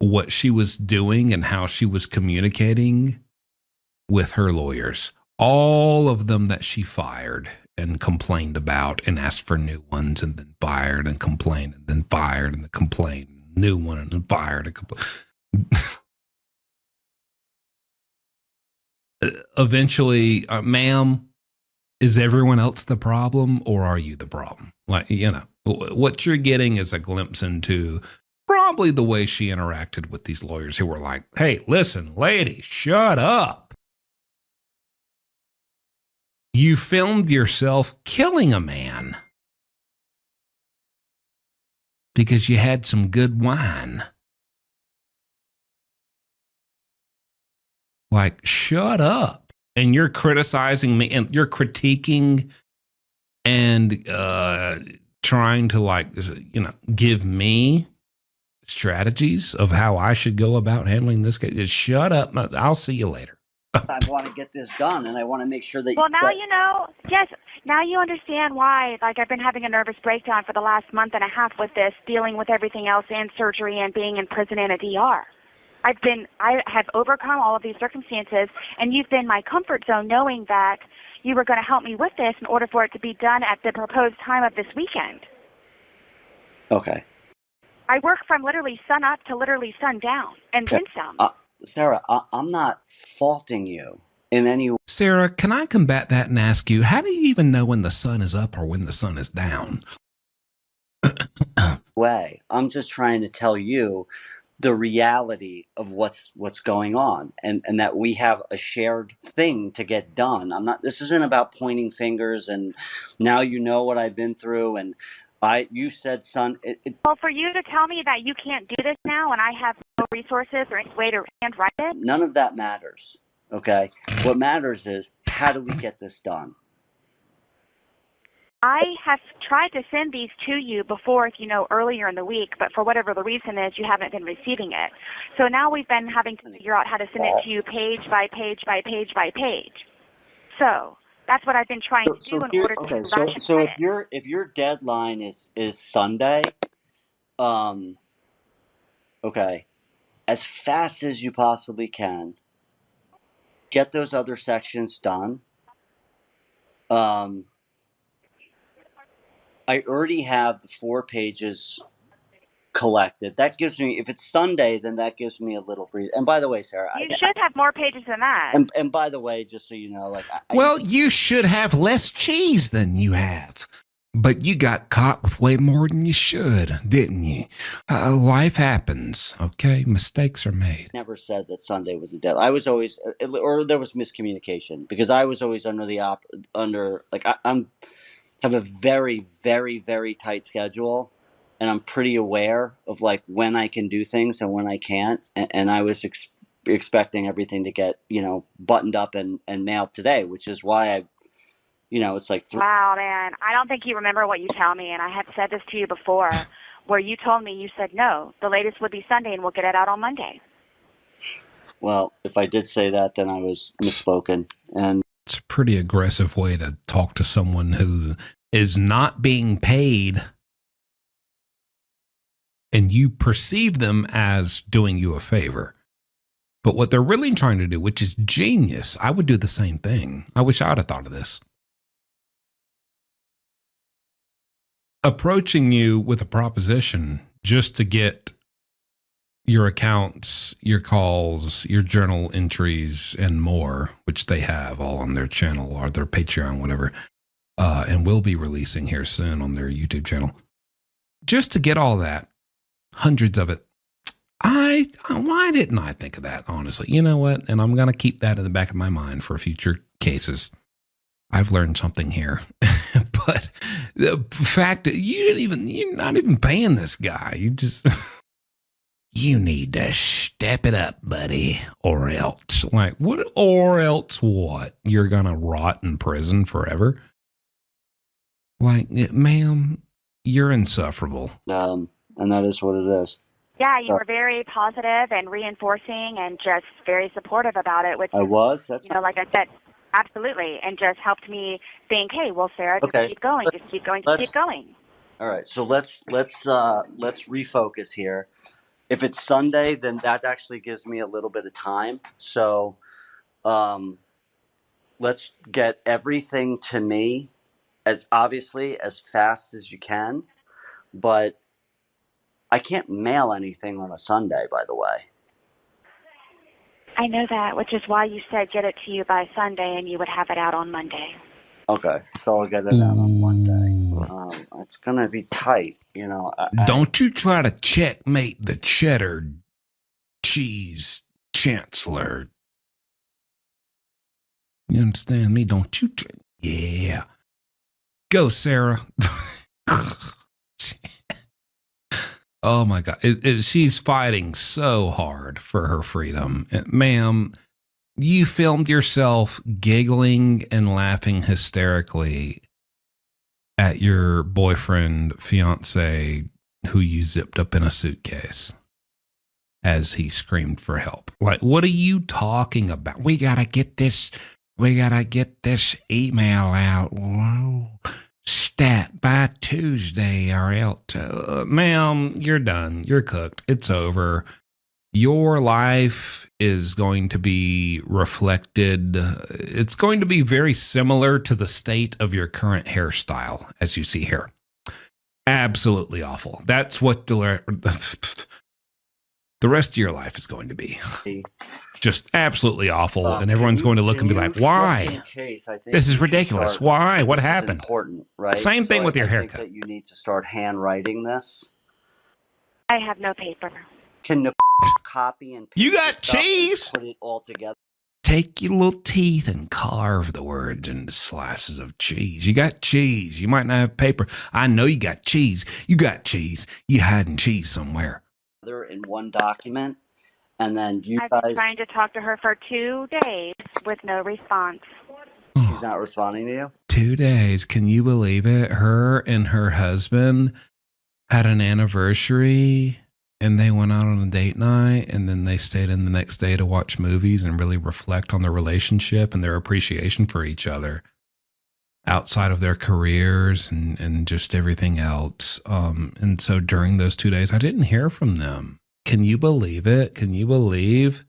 what she was doing and how she was communicating with her lawyers. All of them that she fired and complained about and asked for new ones, and then fired and complained, and then fired and then complained, new one and then fired and complained. Eventually, ma'am, is everyone else the problem, or are you the problem? Like, what you're getting is a glimpse into probably the way she interacted with these lawyers who were like, hey, listen, lady, shut up. You filmed yourself killing a man because you had some good wine. Like, shut up. And you're criticizing me, and you're critiquing and trying to give me strategies of how I should go about handling this case. Just shut up. I'll see you later. I want to get this done, and I want to make sure that. Well, now you know. Yes, now you understand why. Like, I've been having a nervous breakdown for the last month and a half with this, dealing with everything else and surgery and being in prison and a DR. I have overcome all of these circumstances, and you've been my comfort zone, knowing that you were going to help me with this in order for it to be done at the proposed time of this weekend. Okay. I work from literally sun up to literally sun down, and then some. Sarah, I'm not faulting you in any way. Sarah, can I combat that and ask you, how do you even know when the sun is up or when the sun is down? I'm just trying to tell you the reality of what's going on, and that we have a shared thing to get done. This isn't about pointing fingers and now you know what I've been through, and You said Well, for you to tell me that you can't do this now and I have no resources or any way to handwrite it. None of that matters. Okay. What matters is, how do we get this done? I have tried to send these to you before, earlier in the week, but for whatever the reason is, you haven't been receiving it. So now we've been having to figure out how to send it to you page by page by page by page. So that's what I've been trying to do in order to So if your deadline is Sunday, okay, as fast as you possibly can, get those other sections done. I already have the 4 pages collected. That gives me, if it's Sunday, then that gives me a little breathe. And by the way, Sarah, you should have more pages than that. And by the way, just so you know, well, you should have less cheese than you have. But you got caught with way more than you should, didn't you? Life happens, okay? Mistakes are made. Never said that Sunday was the deadline. I was always, or there was miscommunication, because I was always under I'm have a very, very, very tight schedule, and I'm pretty aware of when I can do things and when I can't. And I was expecting everything to get, buttoned up and nailed today, which is why it's like. Wow, man. I don't think you remember what you tell me, and I have said this to you before, where you told me, you said, no, the latest would be Sunday and we'll get it out on Monday. Well, if I did say that, then I was misspoken. And it's a pretty aggressive way to talk to someone who is not being paid and you perceive them as doing you a favor. But what they're really trying to do, which is genius, I would do the same thing. I wish I would have thought of this. Approaching you with a proposition just to get your accounts, your calls, your journal entries, and more, which they have all on their channel or their Patreon, whatever, and will be releasing here soon on their YouTube channel. Just to get all that, hundreds of it. Why didn't I think of that, honestly? You know what? And I'm going to keep that in the back of my mind for future cases. I've learned something here. But the fact that you're not even paying this guy. You need to step it up, buddy, or else. What? Or else what? You're going to rot in prison forever? Ma'am, you're insufferable. And that is what it is. Yeah, you were very positive and reinforcing and just very supportive about it. Which I was? That's like I said, absolutely. And just helped me think, hey, well, Sarah, just keep going. Just keep going. Just keep going. All right. So let's refocus here. If it's Sunday, then that actually gives me a little bit of time. So let's get everything to me as fast as you can. But I can't mail anything on a Sunday, by the way. I know that, which is why you said get it to you by Sunday and you would have it out on Monday. Okay, so I'll get it out on Monday. It's going to be tight, Don't you try to checkmate the cheddar cheese chancellor. You understand me? Don't you? Yeah. Go, Sarah. Oh, my God. She's fighting so hard for her freedom. Ma'am, you filmed yourself giggling and laughing hysterically at your boyfriend, fiance, who you zipped up in a suitcase as he screamed for help. What are you talking about? We got to get this email out. Whoa. Stat by Tuesday or else. Ma'am, you're done. You're cooked. It's over. Your life is going to be reflected. It's going to be very similar to the state of your current hairstyle, as you see here. Absolutely awful. That's what the rest of your life is going to be. Just absolutely awful. And everyone's going to look and be like, why? This is ridiculous. Why? What happened? Important, right? Same thing with your haircut. I think that you need to start handwriting this. I have no paper. Can copy and paste you got cheese? put it all together. Take your little teeth and carve the words into slices of cheese. You got cheese. You might not have paper. I know you got cheese. You got cheese. You hiding cheese somewhere. In one document, and then you I've guys. been trying to talk to her for 2 days with no response. She's not responding to you? 2 days. Can you believe it? Her and her husband had an anniversary and they went out on a date night and then they stayed in the next day to watch movies and really reflect on their relationship and their appreciation for each other outside of their careers and just everything else. And so during those 2 days, I didn't hear from them. Can you believe it? Can you believe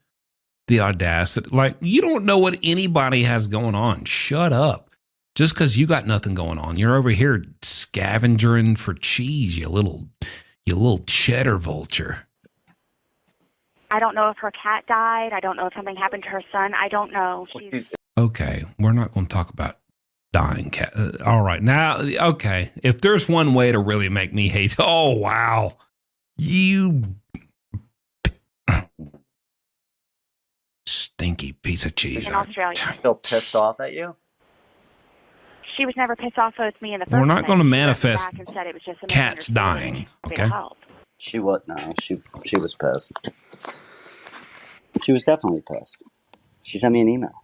the audacity? Like, you don't know what anybody has going on. Shut up. Just because you got nothing going on, you're over here scavenging for cheese, you little cheddar vulture. I don't know if her cat died. I don't know if something happened to her son. I don't know. Okay, we're not going to talk about dying cat. All right, now, okay, if there's one way to really make me hate, oh, wow, you stinky piece of cheese. In Australia. Still pissed off at you? She was never pissed off with me in the first We're not going to place. manifest She went back and said it was just a cats dying, okay? She was she was pissed. She was definitely pissed. She sent me an email.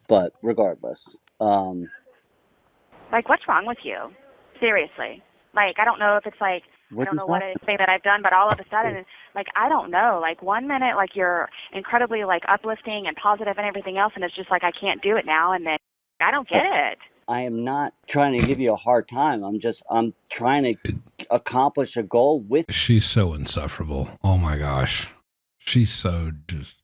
But regardless, like, what's wrong with you? Seriously. Like, I don't know if it's like, I don't know what it is that I've done, but all of a sudden, like, I don't know. Like, 1 minute, like, you're incredibly, like, uplifting and positive and everything else, and it's just like, I can't do it now, and then I don't get it. I am not trying to give you a hard time. I'm trying to accomplish a goal with. She's so insufferable. Oh my gosh. She's so just,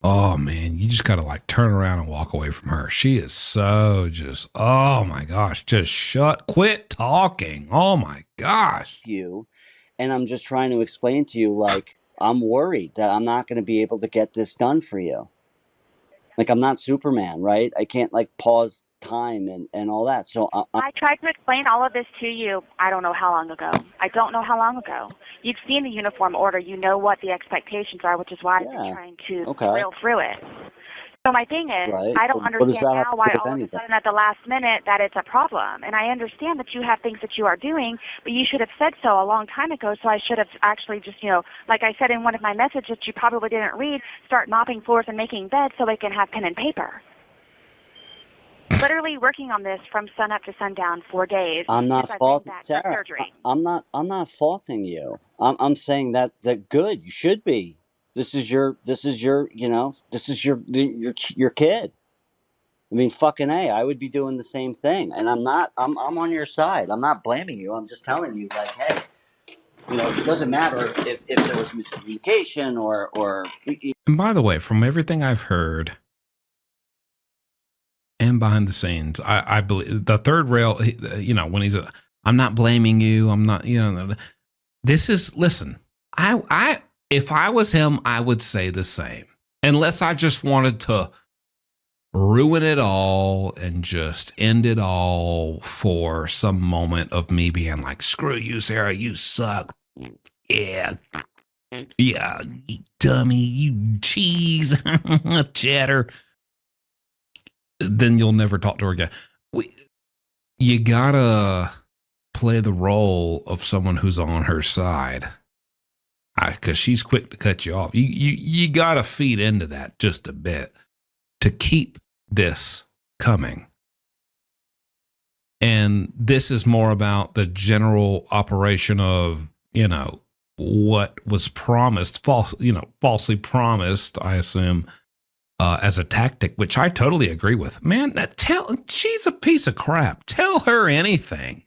oh man, you just got to like turn around and walk away from her. She is so just, oh my gosh, just quit talking. Oh my gosh. And I'm just trying to explain to you, like, I'm worried that I'm not going to be able to get this done for you. Like, I'm not Superman, right? I can't like pause time and all that. So I tried to explain all of this to you, I don't know how long ago. I don't know how long ago. You've seen the uniform order. You know what the expectations are, which is why I've been trying to reel through it. So my thing is, I don't understand now why all of a sudden at the last minute that it's a problem. And I understand that you have things that you are doing, but you should have said so a long time ago. So I should have actually just, like I said in one of my messages that you probably didn't read, start mopping floors and making beds so they can have pen and paper. Literally working on this from sun up to sundown 4 days. I'm not faulting Sarah. I'm not faulting you. I'm saying that good. You should be. This is your kid. I mean, fucking A, I would be doing the same thing. And I'm on your side. I'm not blaming you. I'm just telling you, like, hey, it doesn't matter if there was miscommunication or. And by the way, from everything I've heard and behind the scenes, I believe the third rail, when he's I'm not blaming you. I'm not, this is, listen, if I was him, I would say the same, unless I just wanted to ruin it all and just end it all for some moment of me being like, screw you, Sarah, you suck. Yeah, you dummy, you cheese, cheddar. Then you'll never talk to her again. You gotta play the role of someone who's on her side. Because she's quick to cut you off. You got to feed into that just a bit to keep this coming. And this is more about the general operation of, what was promised, falsely promised, I assume, as a tactic, which I totally agree with. Man, she's a piece of crap. Tell her anything.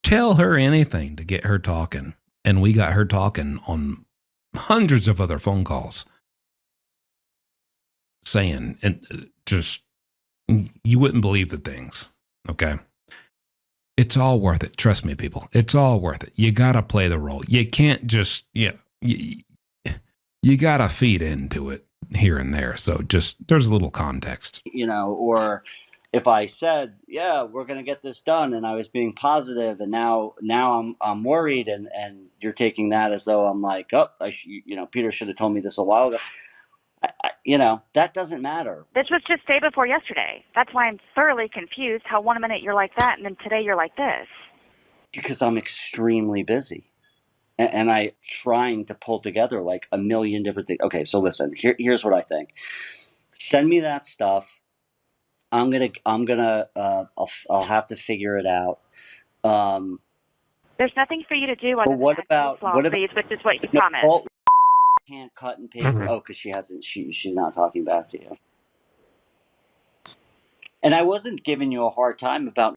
Tell her anything to get her talking. And we got her talking on hundreds of other phone calls saying, and just, you wouldn't believe the things. Okay. It's all worth it. Trust me, people. It's all worth it. You got to play the role. You can't just, you got to feed into it here and there. So just, there's a little context. Or if I said, yeah, we're going to get this done, and I was being positive, and now I'm worried, and you're taking that as though I'm like, oh, Peter should have told me this a while ago. You know, that doesn't matter. This was just day before yesterday. That's why I'm thoroughly confused how one minute you're like that and then today you're like this. Because I'm extremely busy. And I trying to pull together like a million different things. Okay, so listen, here's what I think. Send me that stuff. I'll have to figure it out. There's nothing for you to do other than please, which is what you promised. Well, can't cut and paste. Oh, because she's not talking back to you. And I wasn't giving you a hard time about.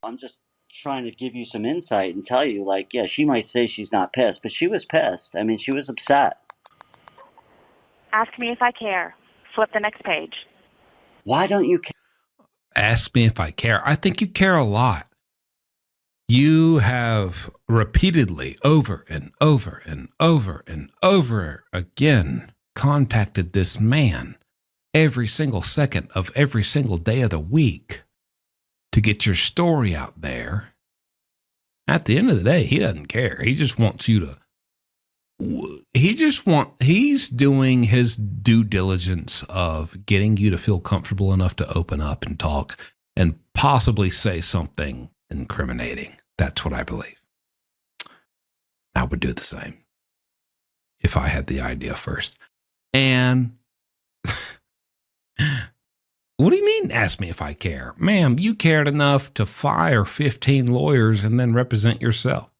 I'm just trying to give you some insight and tell you, like, yeah, she might say she's not pissed, but she was pissed. I mean, she was upset. Ask me if I care. Flip the next page. Why don't you care? Ask me if I care. I think you care a lot. You have repeatedly, over and over and over and over again, contacted this man every single second of every single day of the week to get your story out there. At the end of the day, he doesn't care. He just wants you to, he's doing his due diligence of getting you to feel comfortable enough to open up and talk and possibly say something incriminating. That's what I believe. I would do the same if I had the idea first. And what do you mean, ask me if I care? Ma'am, you cared enough to fire 15 lawyers and then represent yourself.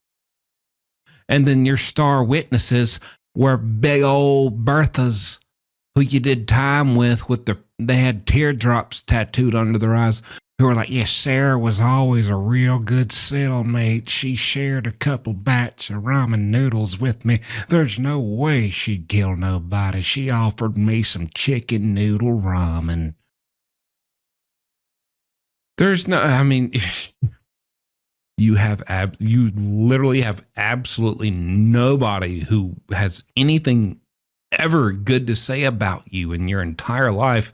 And then your star witnesses were big old Berthas who you did time with they had teardrops tattooed under their eyes, who were like, yes, Sarah was always a real good cellmate. She shared a couple bats of ramen noodles with me. There's no way she'd kill nobody. She offered me some chicken noodle ramen. There's no, I mean, you literally have absolutely nobody who has anything ever good to say about you in your entire life,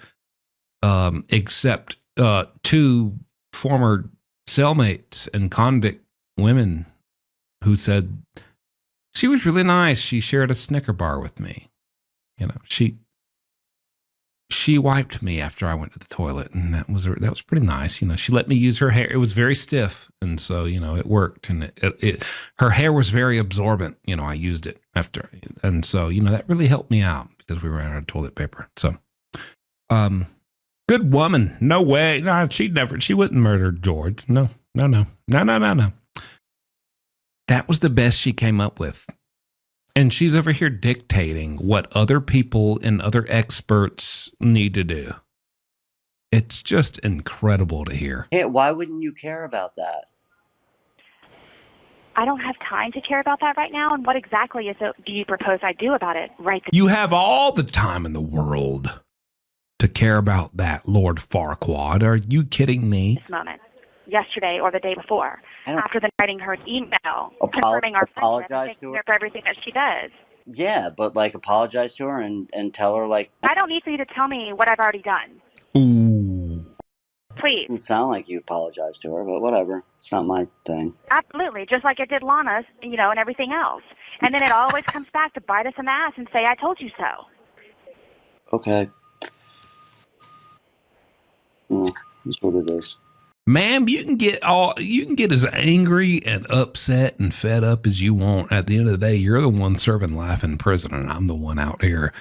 except two former cellmates and convict women who said she was really nice. She shared a Snicker bar with me. You know, she wiped me after I went to the toilet, and that was pretty nice. You know, she let me use her hair. It was very stiff, and so, you know, it worked. And her hair was very absorbent. You know, I used it after, and so, you know, that really helped me out because we ran out of toilet paper. So, good woman. No way. No, she wouldn't murder George. No. That was the best she came up with. And she's over here dictating what other people and other experts need to do. It's just incredible to hear. Hey, why wouldn't you care about that? I don't have time to care about that right now. And what exactly do you propose I do about it right You have all the time in the world to care about that, Lord Farquaad. Are you kidding me? this moment? Yesterday or the day before, after then writing her an email confirming our friendship and thanking her for everything that she does. Yeah, but like apologize to her and tell her like. I don't need for you to tell me what I've already done. Ooh. Please. It doesn't sound like you apologized to her, but whatever. It's not my thing. Absolutely, just like it did Lana's, you know, and everything else. And then it always comes back to bite us in the ass and say, I told you so. Okay. That's what it is. Ma'am, you can get as angry and upset and fed up as you want. At the end of the day, you're the one serving life in prison, and I'm the one out here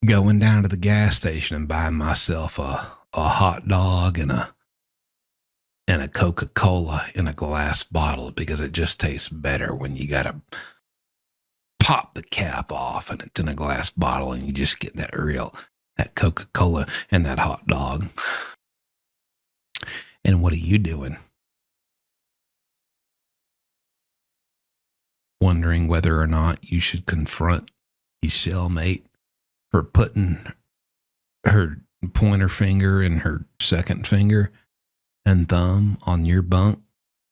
going down to the gas station and buying myself a hot dog and a Coca-Cola in a glass bottle because it just tastes better when you gotta pop the cap off and it's in a glass bottle and you just get that Coca-Cola and that hot dog. And what are you doing? Wondering whether or not you should confront your cellmate for putting her pointer finger and her second finger and thumb on your bunk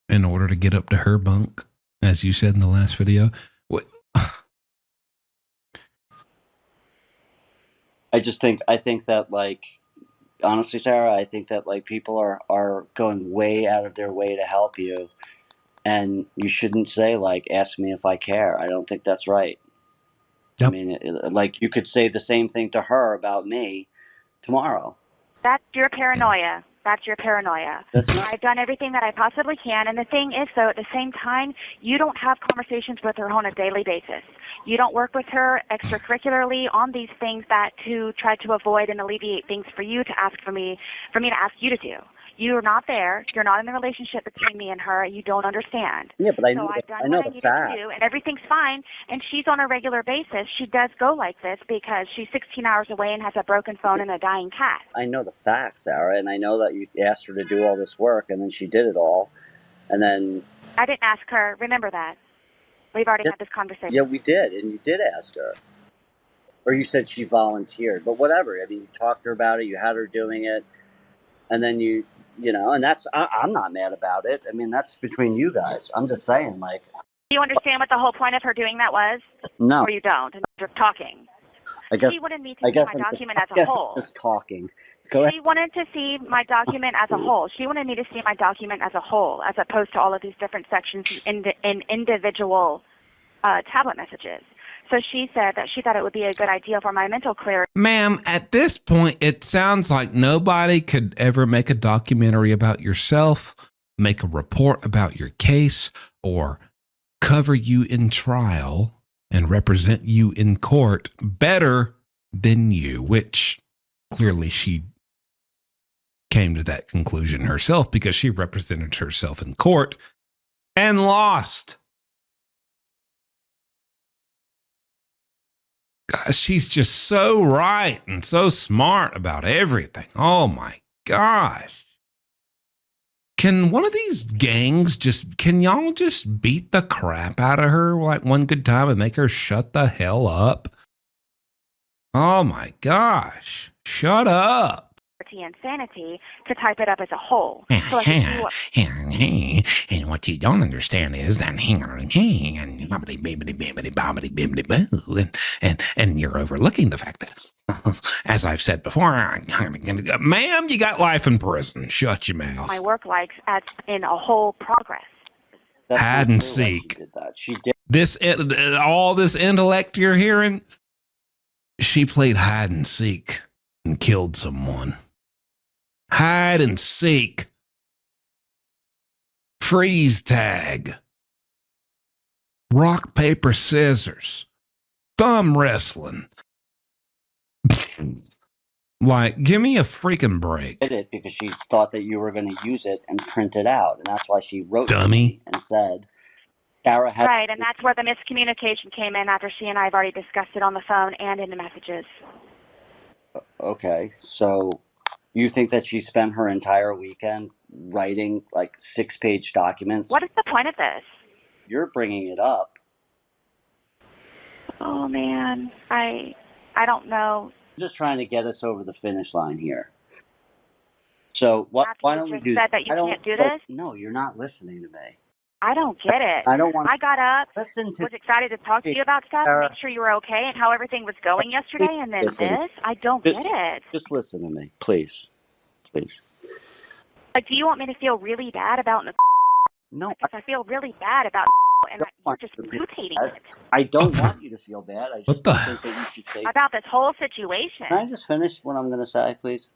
in order to get up to her bunk, as you said in the last video. What? I think that, like, honestly, Sarah, I think that, like, people are going way out of their way to help you, and you shouldn't say, like, ask me if I care. I don't think that's right. I mean, like you could say the same thing to her about me tomorrow. That's your paranoia. That's your paranoia. I've done everything that I possibly can. And the thing is, though, at the same time, you don't have conversations with her on a daily basis. You don't work with her extracurricularly on these things that to try to avoid and alleviate things for you to ask for me to ask you to do. You're not there. You're not in the relationship between me and her. You don't understand. Yeah, but I know I've done I know what I the needed fact. to do, and everything's fine. And she's on a regular basis. She does go like this because she's 16 hours away and has a broken phone and a dying cat. I know the facts, Sarah, and I know that you asked her to do all this work, and then she did it all, and then. I didn't ask her. Remember that. We've already had this conversation. Yeah, we did, and you did ask her, or you said she volunteered, but whatever. I mean, you talked to her about it. You had her doing it, and then you know, and that's I'm not mad about it. I mean, that's between you guys. I'm just saying, like. Do you understand what the whole point of her doing that was? No. Or you don't, and you're talking. I guess. She wanted me to see my document as a whole. Just talking. Go ahead. She wanted to see my document as a whole. She wanted me to see my document as a whole, as opposed to all of these different sections in individual tablet messages. So she said that she thought it would be a good idea for my mental clearance. Ma'am, at this point, it sounds like nobody could ever make a documentary about yourself, make a report about your case, or cover you in trial and represent you in court better than you, which clearly she came to that conclusion herself because she represented herself in court and lost. She's just so right and so smart about everything. Oh my gosh. Can one of these gangs can y'all just beat the crap out of her like one good time and make her shut the hell up? Oh my gosh. Shut up. And sanity to type it up as a whole. So And what you don't understand is that and you're overlooking the fact that, as I've said before, ma'am, you got life in prison. Shut your mouth. my work likes as in a whole progress. Hide and seek. She did. This all this intellect you're hearing, she played hide and seek and killed someone. Hide and seek. Freeze tag. Rock, paper, scissors. Thumb wrestling. Like, give me a freaking break. Did it because she thought that you were going to use it and print it out, and that's why she wrote Dummy. and said, Sarah had. Right, and that's where the miscommunication came in after she and I have already discussed it on the phone and in the messages. Okay, so you think that she spent her entire weekend writing like 6-page documents? What is the point of this? You're bringing it up. Oh man, I don't know. I'm just trying to get us over the finish line here. So why don't we do? Said that you can't do this? No, you're not listening to me. I don't get it. I don't want. I got up, was excited to talk to you about stuff, Sarah, make sure you were okay, and how everything was going yesterday, and then listen. this. I don't get it. Just listen to me, please, please. Like, do you want me to feel really bad about Nicole? No, because I feel really bad about Nicole, and you're just mutating it. I don't want you to feel bad. I just think that you should say About this whole situation. Can I just finish what I'm going to say, please?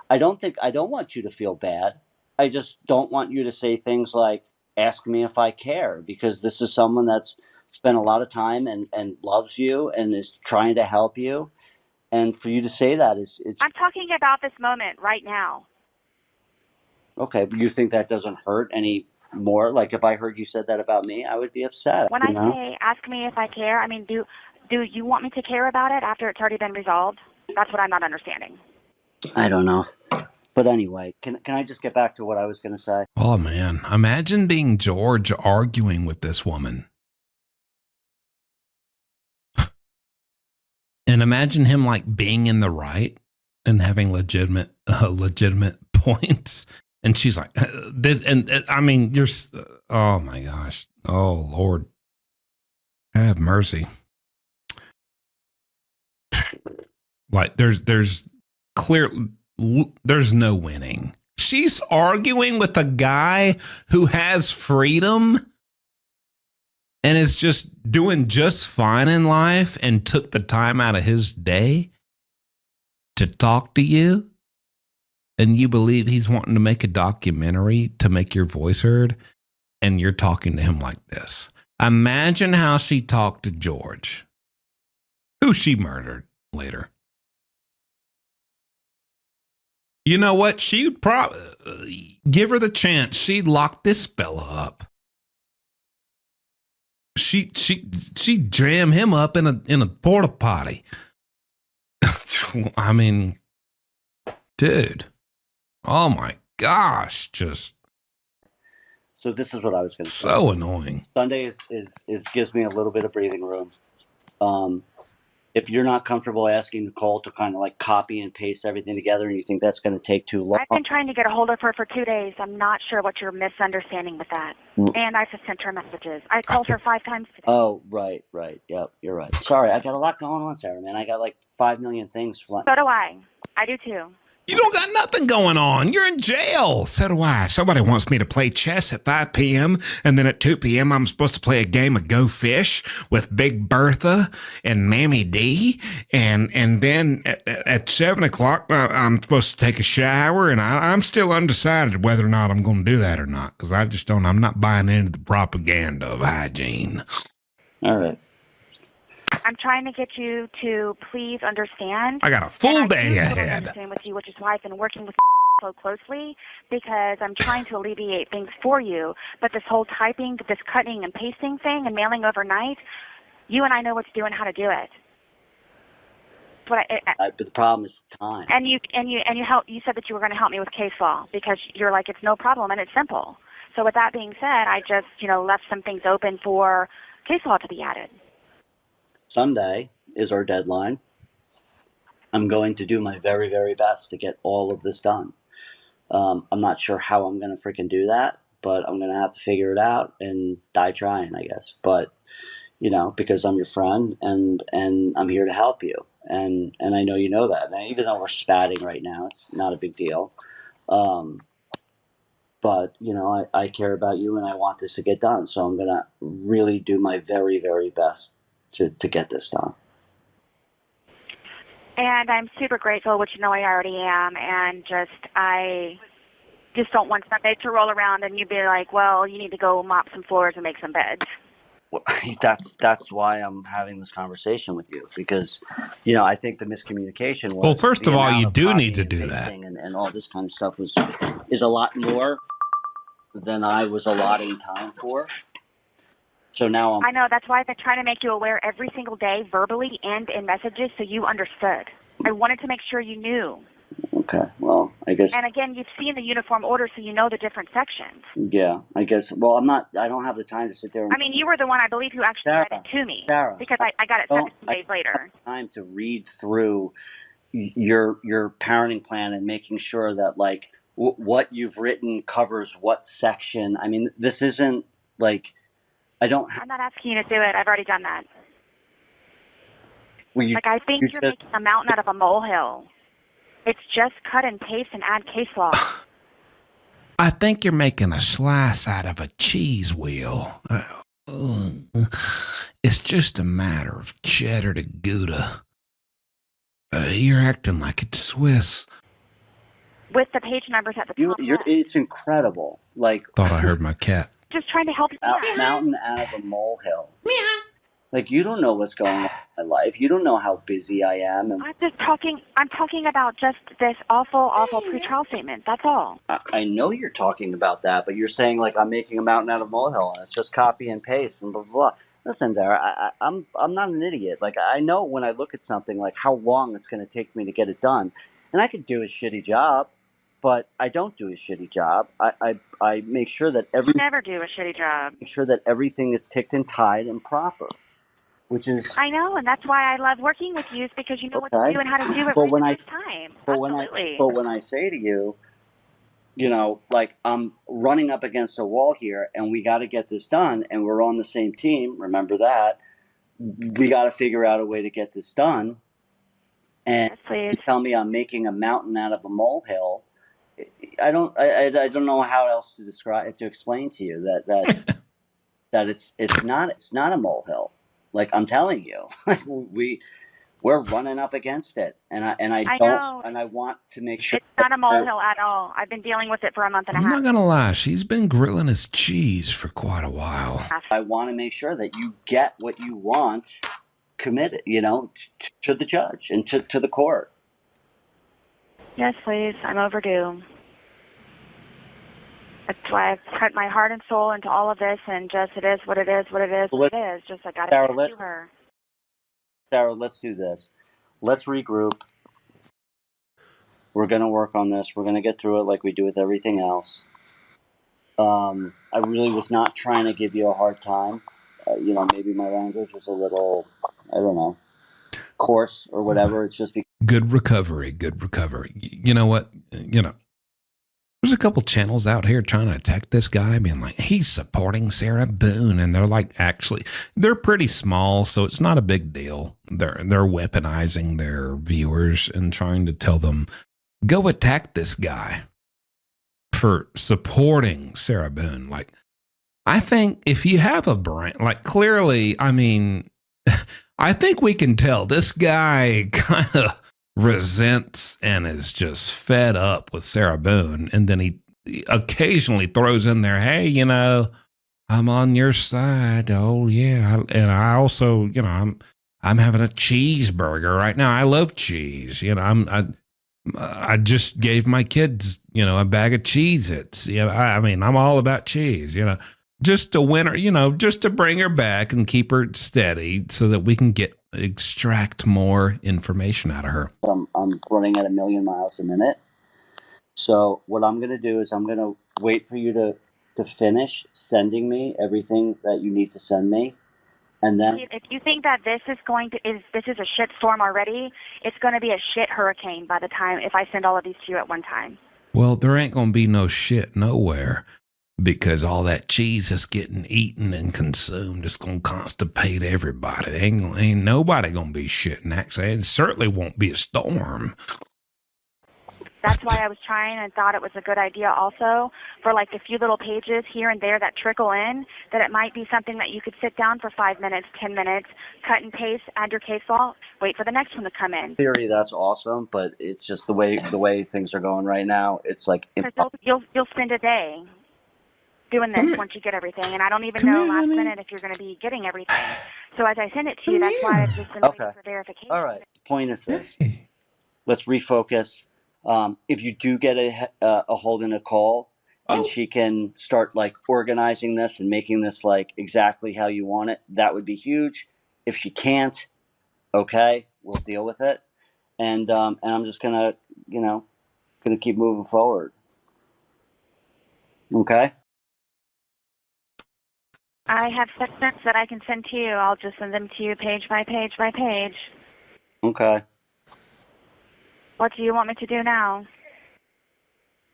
I don't want you to feel bad. I just don't want you to say things like, ask me if I care, because this is someone that's spent a lot of time and loves you and is trying to help you. And for you to say that it's I'm talking about this moment right now. okay, but you think that doesn't hurt any more? Like if I heard you said that about me, I would be upset. When I say ask me if I care, I mean, do you want me to care about it after it's already been resolved? That's what I'm not understanding. I don't know. But anyway, can I just get back to what I was going to say? Oh, man. Imagine being George arguing with this woman. And imagine him like being in the right and having legitimate points. And she's like, this, and I mean, you're, oh my gosh. Oh, Lord. Have mercy. Like there's no winning. She's arguing with a guy who has freedom and is just doing just fine in life and took the time out of his day to talk to you, and you believe he's wanting to make a documentary to make your voice heard, and you're talking to him like this. Imagine how she talked to George, who she murdered later. You know what? She'd probably give her the chance. She'd lock this fella up. She jam him up in a porta potty. I mean, dude. Oh my gosh, just So this is what I was going to say. so annoying. Sunday is gives me a little bit of breathing room. If you're not comfortable asking Nicole to kind of like copy and paste everything together and you think that's going to take too long. I've been trying to get a hold of her for 2 days. I'm not sure what you're misunderstanding with that. And I've sent her messages. I called her 5 times today. Oh, right. Yep, you're right. Sorry, I got a lot going on, Sarah, man. I got like 5 million things. So do I. I do too. You don't got nothing going on. You're in jail. So do I. Somebody wants me to play chess at 5 p.m. and then at 2 p.m. I'm supposed to play a game of Go Fish with Big Bertha and Mammy D. And then at 7 o'clock, I'm supposed to take a shower, and I'm still undecided whether or not I'm going to do that or not, because I'm not buying into the propaganda of hygiene. All right. I'm trying to get you to please understand. I got a full day I do ahead. understand with you, which is why I've been working with so closely, because I'm trying to alleviate things for you. But this whole typing, this cutting and pasting thing and mailing overnight, you and I know what to do and how to do it. But But the problem is time. And you said that you were going to help me with case law, because you're like, it's no problem and it's simple. So with that being said, I just left some things open for case law to be added. Sunday is our deadline. I'm going to do my very, very best to get all of this done. I'm not sure how I'm going to freaking do that, but I'm going to have to figure it out and die trying, I guess. But, because I'm your friend and I'm here to help you. And I know you know that. And even though we're spatting right now, it's not a big deal. But, I care about you and I want this to get done. So I'm going to really do my very, very best to get this done. And I'm super grateful, which I already am, and I just don't want Sunday to roll around and you be like, well, you need to go mop some floors and make some beds. Well, that's why I'm having this conversation with you, because, I think the miscommunication was. Well, first of all, you do need to do that. And all this kind of stuff is a lot more than I was allotting time for. So now I know, that's why I've been trying to make you aware every single day, verbally and in messages, so you understood. I wanted to make sure you knew. Okay, well, I guess. And again, you've seen the uniform order, so you know the different sections. Yeah, I guess. Well, I don't have the time to sit there. You were the one, I believe, who actually read it to me. Sarah, because I got it 17 days later. Time to read through your parenting plan and making sure that, like, what you've written covers what section. This isn't, like, I'm not asking you to do it. I've already done that. Well, I think you're making a mountain out of a molehill. It's just cut and paste and add case law. I think you're making a slice out of a cheese wheel. It's just a matter of cheddar to Gouda. You're acting like it's Swiss. With the page numbers at the top. It's incredible. Thought I heard my cat. Just trying to help you. Mountain out of a molehill. You don't know what's going on in my life. You don't know how busy I am. And I'm talking about just this awful pretrial statement. That's all. I know you're talking about that, but you're saying I'm making a mountain out of a molehill and it's just copy and paste and blah blah blah. Listen, there, I'm not an idiot. I know when I look at something how long it's going to take me to get it done, and I could do a shitty job. But I don't do a shitty job. I make sure that everything. Never do a shitty job. Make sure that everything is ticked and tied and proper, which is. I know, and that's why I love working with you, is because you know what to do and how to do it right the time. But when I say to you, I'm running up against a wall here, and we got to get this done, and we're on the same team. Remember that. We got to figure out a way to get this done. And you tell me I'm making a mountain out of a molehill. I don't know how else to explain to you that that it's not a molehill. Like, I'm telling you, like we're running up against it, and I know. want to make sure It's not a molehill at all. I've been dealing with it for a month and a I'm half. not going to lie. She's been grilling his cheese for quite a while. I want to make sure that you get what you want committed, to the judge and to the court. Yes, please. I'm overdue. That's why I've put my heart and soul into all of this, and just it is what it is, what it is, what it is. Just I got to get to her. Sarah, let's do this. Let's regroup. We're going to work on this. We're going to get through it like we do with everything else. I really was not trying to give you a hard time. Maybe my language was a little, I don't know, coarse or whatever. It's just because. Good recovery. You know what? There's a couple channels out here trying to attack this guy, being like, he's supporting Sarah Boone. And they're like, actually, they're pretty small, so it's not a big deal. They're weaponizing their viewers and trying to tell them, go attack this guy for supporting Sarah Boone. Like, I think if you have a brain, like, clearly, I mean, I think we can tell this guy kind of resents and is just fed up with Sarah Boone. And then he occasionally throws in there, hey, I'm on your side. Oh, yeah. And I also, I'm having a cheeseburger right now. I love cheese. I just gave my kids, a bag of Cheez-Its. I mean, I'm all about cheese, just to win her, just to bring her back and keep her steady so that we can extract more information out of her. I'm running at 1,000,000 miles a minute. So what I'm going to do is I'm going to wait for you to finish sending me everything that you need to send me. And then if you think that this is a shit storm already, it's going to be a shit hurricane by the time if I send all of these to you at one time. Well, there ain't going to be no shit nowhere. Because all that cheese is getting eaten and consumed. It's going to constipate everybody. Ain't nobody going to be shitting, actually. It certainly won't be a storm. That's why I was trying and thought it was a good idea also for like a few little pages here and there that trickle in, that it might be something that you could sit down for 5 minutes, 10 minutes, cut and paste, add your case law, wait for the next one to come in. In theory, that's awesome, but it's just the way things are going right now. It's like you'll spend a day doing this once you get everything, and I don't even know last minute if you're going to be getting everything. So as I send it to you, that's why I've just been waiting for verification. All right. The point is this. Let's refocus. If you do get a hold in a call, and she can start like organizing this and making this like exactly how you want it, that would be huge. If she can't, okay, we'll deal with it. And I'm just gonna keep moving forward. Okay. I have segments that I can send to you. I'll just send them to you page by page by page. Okay. What do you want me to do now?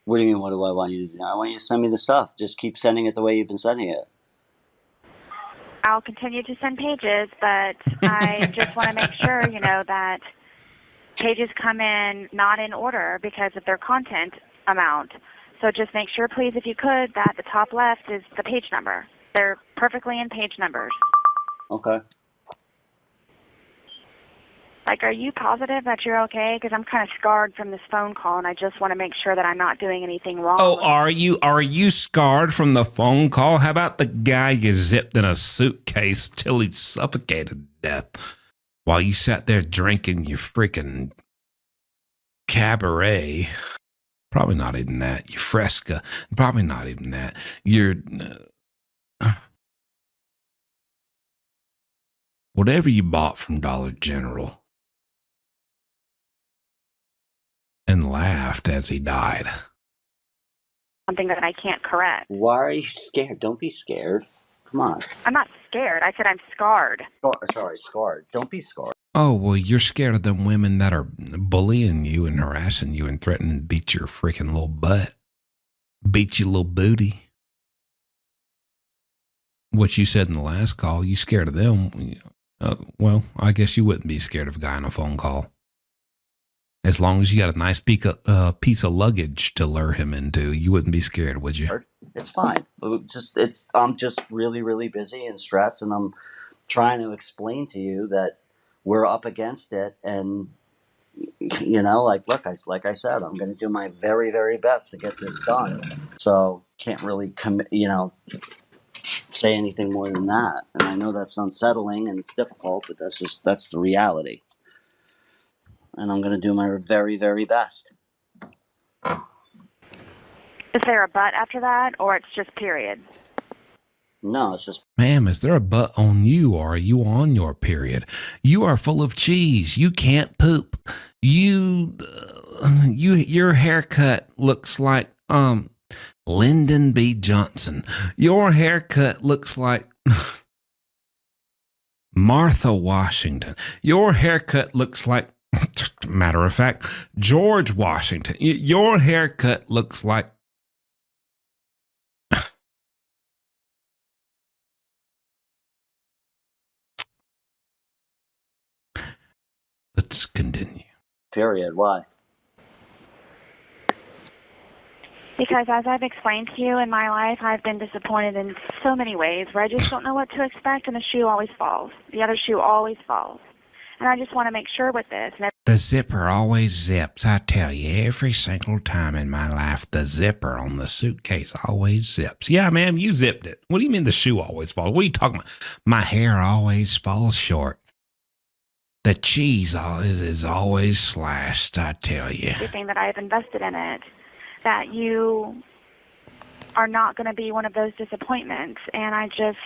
What do you mean, what do I want you to do? I want you to send me the stuff. Just keep sending it the way you've been sending it. I'll continue to send pages, but I just want to make sure, that pages come in not in order because of their content amount. So just make sure, please, if you could, that the top left is the page number. They're perfectly in page numbers. Okay. Like, are you positive that you're okay? Because I'm kind of scarred from this phone call, and I just want to make sure that I'm not doing anything wrong. Oh, are you scarred from the phone call? How about the guy you zipped in a suitcase till he suffocated to death while you sat there drinking your freaking cabaret? Probably not even that. Your Fresca. Probably not even that. Your whatever you bought from Dollar General. And laughed as he died. Something that I can't correct. Why are you scared? Don't be scared. Come on. I'm not scared. I said I'm scarred. Sorry, scarred. Don't be scarred. Oh, well, you're scared of them women that are bullying you and harassing you and threatening to beat your freaking little butt. Beat your little booty. What you said in the last call, you scared of them. Well, I guess you wouldn't be scared of a guy on a phone call. As long as you got a nice piece of luggage to lure him into, you wouldn't be scared, would you? It's fine. I'm just really, really busy and stressed, and I'm trying to explain to you that we're up against it, and look, like I said, I'm going to do my very, very best to get this done. So can't really say anything more than that. And I know that's unsettling and it's difficult, but that's the reality. And I'm going to do my very, very best. Is there a but after that, or it's just period? No, it's just... Ma'am, is there a butt on you, or are you on your period? You are full of cheese. You can't poop. Your haircut looks like Lyndon B. Johnson. Your haircut looks like Martha Washington. Your haircut looks like, matter of fact, George Washington. Your haircut looks like... Let's continue. Period. Why? Because as I've explained to you in my life, I've been disappointed in so many ways where I just don't know what to expect, and the shoe always falls. The other shoe always falls. And I just want to make sure with this. The zipper always zips. I tell you, every single time in my life, the zipper on the suitcase always zips. Yeah, ma'am, you zipped it. What do you mean the shoe always falls? What are you talking about? My hair always falls short. The cheese is always slashed, I tell you. Everything that I've invested in it, that you are not going to be one of those disappointments. And I just...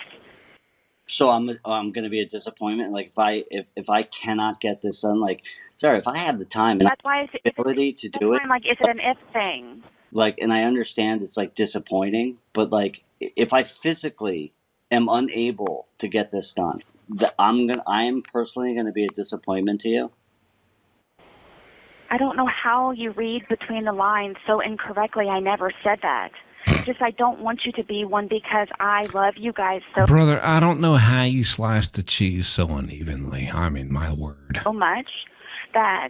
So I'm going to be a disappointment. Like if I cannot get this done, like, sorry, if I had the time and that's why the ability to do it, like, is it an if thing? Like, and I understand it's like disappointing, but like if I physically am unable to get this done, I am personally going to be a disappointment to you. I don't know how you read between the lines so incorrectly. I never said that. Just I don't want you to be one because I love you guys so Brother, I don't know how you slice the cheese so unevenly. I mean, my word. so much that,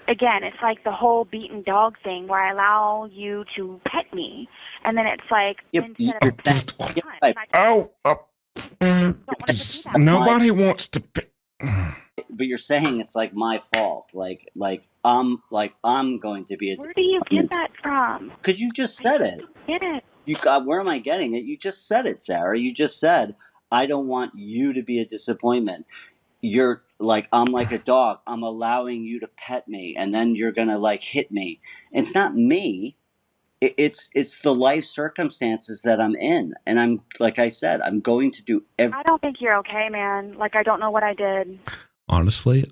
again, it's like the whole beaten dog thing where I allow you to pet me, and then it's like instead of nobody wants to. But you're saying it's like my fault. Like I'm going to be a... Where do you get that from? Because you just said it. Get it. Where am I getting it? You just said it, Sarah. You just said, I don't want you to be a disappointment. You're like, I'm like a dog. I'm allowing you to pet me, and then you're going to like hit me. It's not me. It's the life circumstances that I'm in. And I'm, like I said, I'm going to do I don't think you're okay, man. Like, I don't know what I did. Honestly,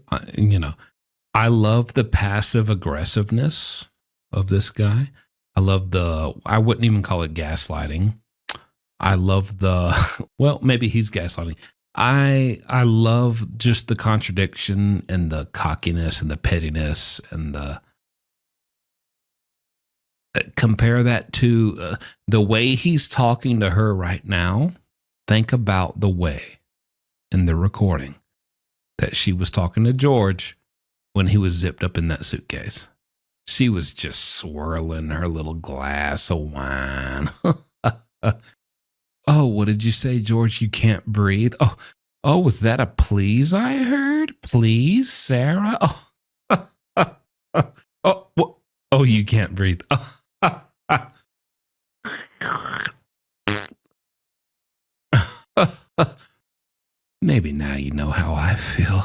I love the passive aggressiveness of this guy. I love I wouldn't even call it gaslighting. I love well, maybe he's gaslighting. I love just the contradiction and the cockiness and the pettiness and compare that to the way he's talking to her right now. Think about the way in the recording that she was talking to George when he was zipped up in that suitcase. She was just swirling her little glass of wine. Oh, what did you say, George? You can't breathe? Oh, was that a please I heard? Please, Sarah? Oh, you can't breathe. Maybe now you know how I feel.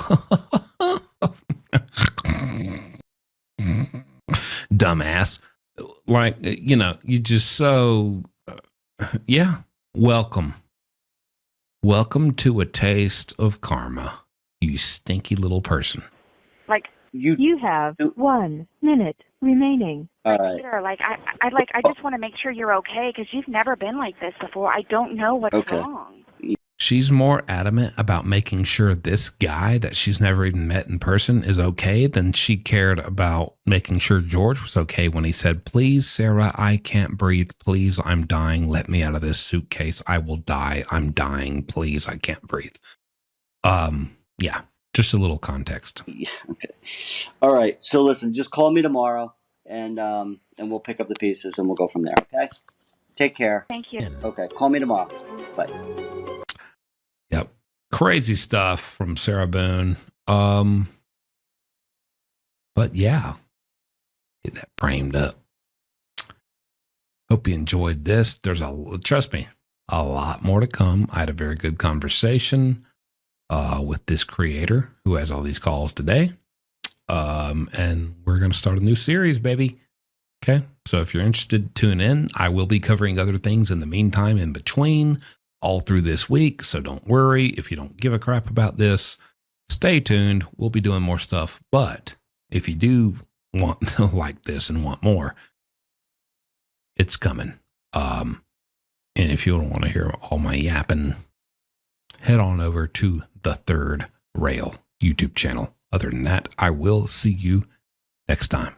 Dumbass. Like, you just so... yeah. Welcome. Welcome to a taste of karma, you stinky little person. Like, you have 1 minute remaining. All right. Peter, I just want to make sure you're okay because you've never been like this before. I don't know what's wrong. She's more adamant about making sure this guy that she's never even met in person is okay than she cared about making sure George was okay when he said, please, Sarah, I can't breathe. Please, I'm dying. Let me out of this suitcase. I will die. I'm dying. Please, I can't breathe. Yeah. Just a little context. Yeah, okay. All right. So listen, just call me tomorrow, and we'll pick up the pieces, and we'll go from there. Okay. Take care. Thank you. Okay. Call me tomorrow. Bye. Yep. Crazy stuff from Sarah Boone. But yeah, get that framed up. Hope you enjoyed this. Trust me, a lot more to come. I had a very good conversation with this creator who has all these calls today. And we're going to start a new series, baby. Okay. So if you're interested, tune in. I will be covering other things in the meantime, in between, all through this week. So don't worry if you don't give a crap about this. Stay tuned. We'll be doing more stuff. But if you do want to like this and want more, it's coming. And if you don't want to hear all my yapping, head on over to the Third Rail YouTube channel. Other than that, I will see you next time.